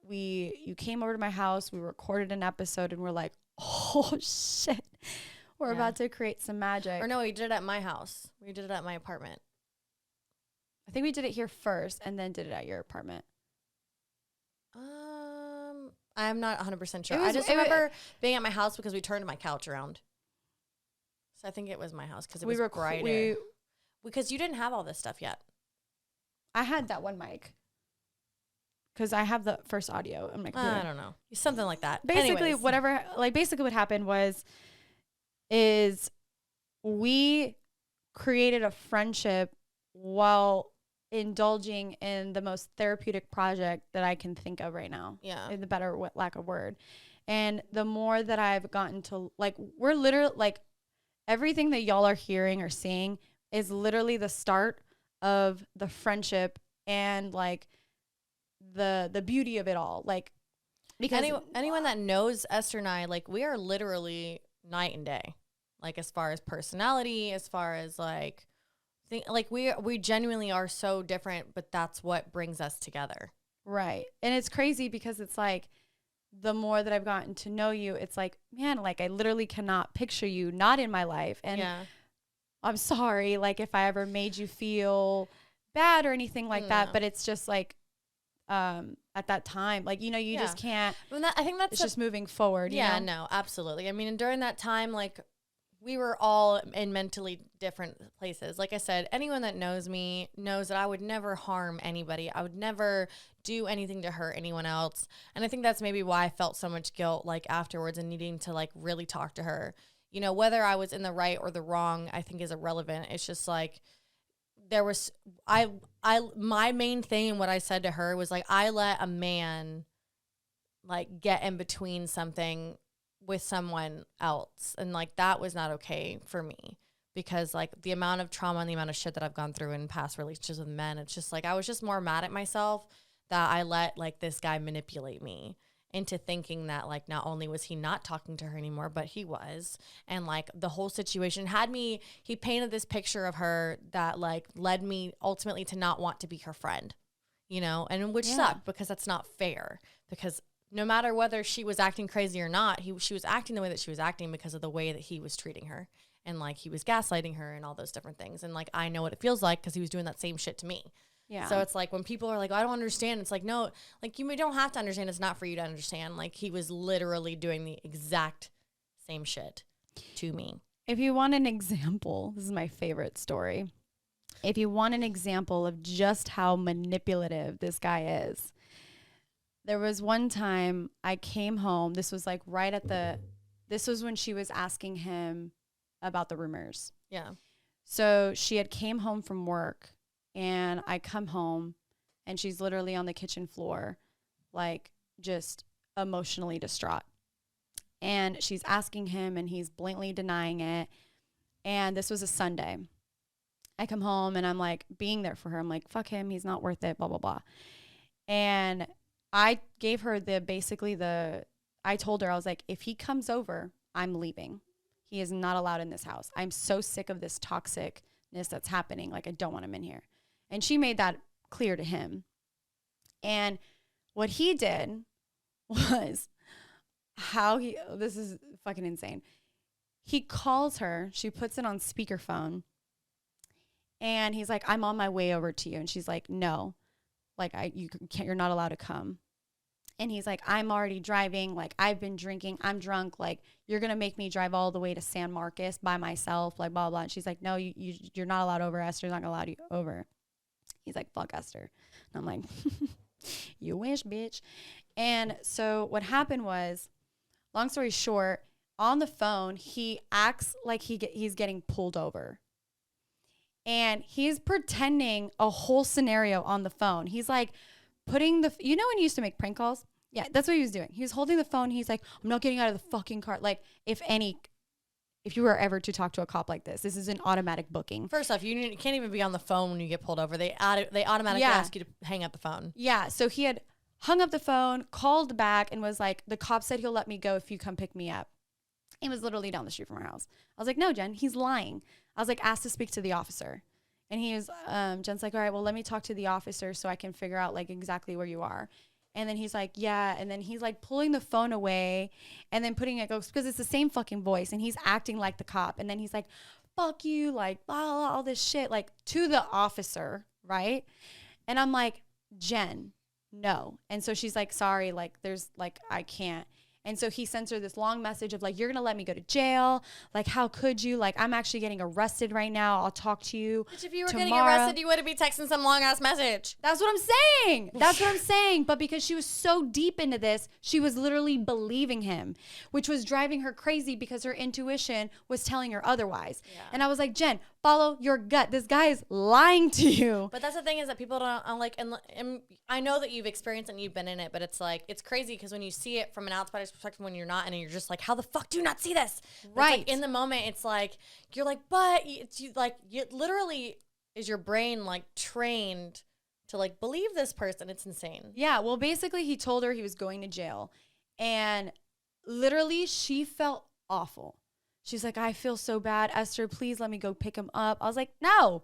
you came over to my house. We recorded an episode, and we're like, oh shit, we're about to create some magic. Or no, we did it at my house. We did it at my apartment. I think we did it here first, and then did it at your apartment. I'm not 100% sure. I just remember being at my house because we turned my couch around. So I think it was my house because it was brighter. Because you didn't have all this stuff yet. I had that one mic. Because I have the first audio on my computer. I don't know. Something like that. Basically, basically what happened is we created a friendship while indulging in the most therapeutic project that I can think of right now. Yeah. In the better lack of word. And the more that I've gotten to, like, we're literally, like, everything that y'all are hearing or seeing is literally the start of the friendship and, like, the beauty of it all. Like, because anyone that knows Esther and I, like, we are literally night and day. Like, as far as personality, as far as, like, we genuinely are so different, but that's what brings us together. Right. And it's crazy because it's like, the more that I've gotten to know you, it's like, man, like, I literally cannot picture you not in my life. And I'm sorry, like, if I ever made you feel bad or anything like that, but it's just like, at that time, like, you know, you just can't. I think that's just moving forward. Yeah, you know? No, absolutely. I mean, and during that time, like, we were all in mentally different places. Like I said, anyone that knows me knows that I would never harm anybody. I would never do anything to hurt anyone else. And I think that's maybe why I felt so much guilt, like, afterwards, and needing to, like, really talk to her. You know, whether I was in the right or the wrong, I think is irrelevant. It's just like, there was, my main thing and what I said to her was, like, I let a man, like, get in between something with someone else, and, like, that was not okay for me, because, like, the amount of trauma and the amount of shit that I've gone through in past relationships with men, it's just like, I was just more mad at myself that I let, like, this guy manipulate me into thinking that, like, not only was he not talking to her anymore, but he was. And, like, the whole situation he painted this picture of her that, like, led me ultimately to not want to be her friend, you know, and which sucked, because that's not fair, because no matter whether she was acting crazy or not, she was acting the way that she was acting because of the way that he was treating her. And, like, he was gaslighting her and all those different things. And, like, I know what it feels like because he was doing that same shit to me. Yeah. So it's like, when people are like, oh, I don't understand. It's like, no, like, you don't have to understand. It's not for you to understand. Like, he was literally doing the exact same shit to me. If you want an example, this is my favorite story. If you want an example of just how manipulative this guy is, there was one time I came home. This was like this was when she was asking him about the rumors. Yeah. So she had came home from work, and I come home, and she's literally on the kitchen floor, like, just emotionally distraught. And she's asking him, and he's blatantly denying it. And this was a Sunday. I come home, and I'm, like, being there for her. I'm like, fuck him. He's not worth it, blah, blah, blah. And I gave her I told her, I was like, if he comes over, I'm leaving. He is not allowed in this house. I'm so sick of this toxicness that's happening. Like, I don't want him in here. And she made that clear to him. And what he did was this is fucking insane. He calls her, she puts it on speakerphone, and he's like, I'm on my way over to you. And she's like, no. Like, you're not allowed to come. And he's like, I'm already driving. Like, I've been drinking. I'm drunk. Like, you're going to make me drive all the way to San Marcos by myself. Like, blah, blah. And she's like, no, you're not allowed over. Esther's not going to allow you over. He's like, fuck Esther. And I'm like, you wish, bitch. And so what happened was, long story short, on the phone, he acts like he's getting pulled over. And he's pretending a whole scenario on the phone. He's like putting when you used to make prank calls? Yeah, that's what he was doing. He was holding the phone. He's like, I'm not getting out of the fucking car. Like, if you were ever to talk to a cop like this is an automatic booking. First off, you can't even be on the phone when you get pulled over. They automatically ask you to hang up the phone. Yeah, so he had hung up the phone, called back, and was like, the cop said he'll let me go if you come pick me up. He was literally down the street from our house. I was like, no, Jen, he's lying. I was like, asked to speak to the officer. And Jen's like, all right, well, let me talk to the officer so I can figure out like exactly where you are. And then he's like, yeah. And then he's like pulling the phone away and then putting it, because it's the same fucking voice. And he's acting like the cop. And then he's like, fuck you, like, blah, blah, all this shit, like to the officer, right? And I'm like, Jen, no. And so she's like, sorry, like there's like, I can't. And so he sends her this long message of like, you're going to let me go to jail. Like, how could you? Like, I'm actually getting arrested right now. I'll talk to you Which if you were tomorrow. getting arrested, you wouldn't be texting some long ass message. That's what I'm saying. That's what I'm saying. But because she was so deep into this, she was literally believing him, which was driving her crazy because her intuition was telling her otherwise. Yeah. And I was like, Jen, follow your gut. This guy is lying to you. But that's the thing is that people don't like, and I know that you've experienced it and you've been in it, but it's like, it's crazy because when you see it from an outsider's perspective when you're not, and you're just like, how the fuck do you not see this? Right. Like in the moment, it's like, you're like, but it's you literally is your brain like trained to like believe this person. It's insane. Yeah. Well, basically he told her he was going to jail, and literally she felt awful. She's like, I feel so bad. Esther, please let me go pick him up. I was like, no,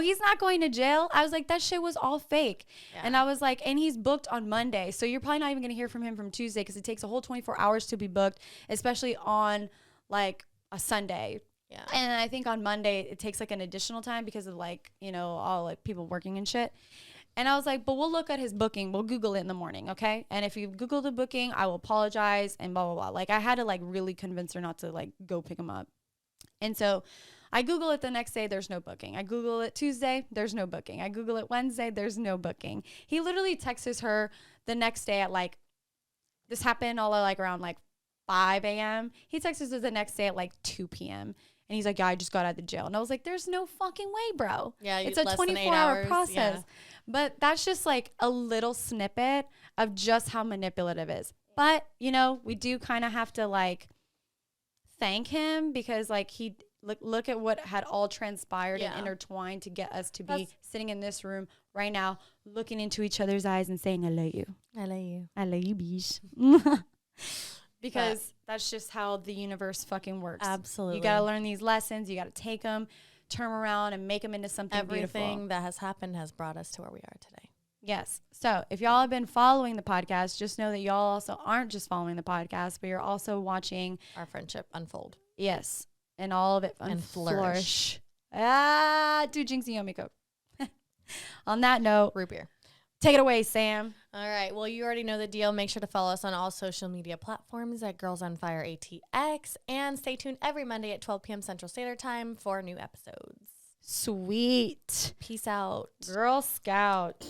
he's not going to jail. I was like, that shit was all fake. Yeah. And I was like, and he's booked on Monday. So you're probably not even going to hear from him from Tuesday because it takes a whole 24 hours to be booked, especially on like a Sunday. Yeah. And I think on Monday it takes like an additional time because of like, all like people working and shit. And I was like, but we'll look at his booking. We'll Google it in the morning, okay? And if you Google the booking, I will apologize and blah, blah, blah. Like, I had to, like, really convince her not to, like, go pick him up. And so I Google it the next day. There's no booking. I Google it Tuesday. There's no booking. I Google it Wednesday. There's no booking. He literally texts her the next day at, like, this happened all like around, like, 5 a.m. He texts her the next day at, like, 2 p.m. And he's like, yeah, I just got out of jail. And I was like, there's no fucking way, bro. Yeah, it's a 24-hour process. Yeah. But that's just like a little snippet of just how manipulative it is. But, we do kind of have to like thank him because like he look at what had all transpired and intertwined to get us to be sitting in this room right now, looking into each other's eyes and saying, I love you. I love you. I love you, beesh. Because that's just how the universe fucking works. Absolutely. You got to learn these lessons. You got to take them, turn them around, and make them into something beautiful. Everything that has happened has brought us to where we are today. Yes. So if y'all have been following the podcast, just know that y'all also aren't just following the podcast, but you're also watching our friendship unfold. Yes. And all of it and flourish. Do Jinxie Yomiko. On that note, root beer. Take it away, Sam. All right. Well, you already know the deal. Make sure to follow us on all social media platforms at Girlsonfireatx. And stay tuned every Monday at 12 p.m. Central Standard Time for new episodes. Sweet. Peace out. Girl Scout.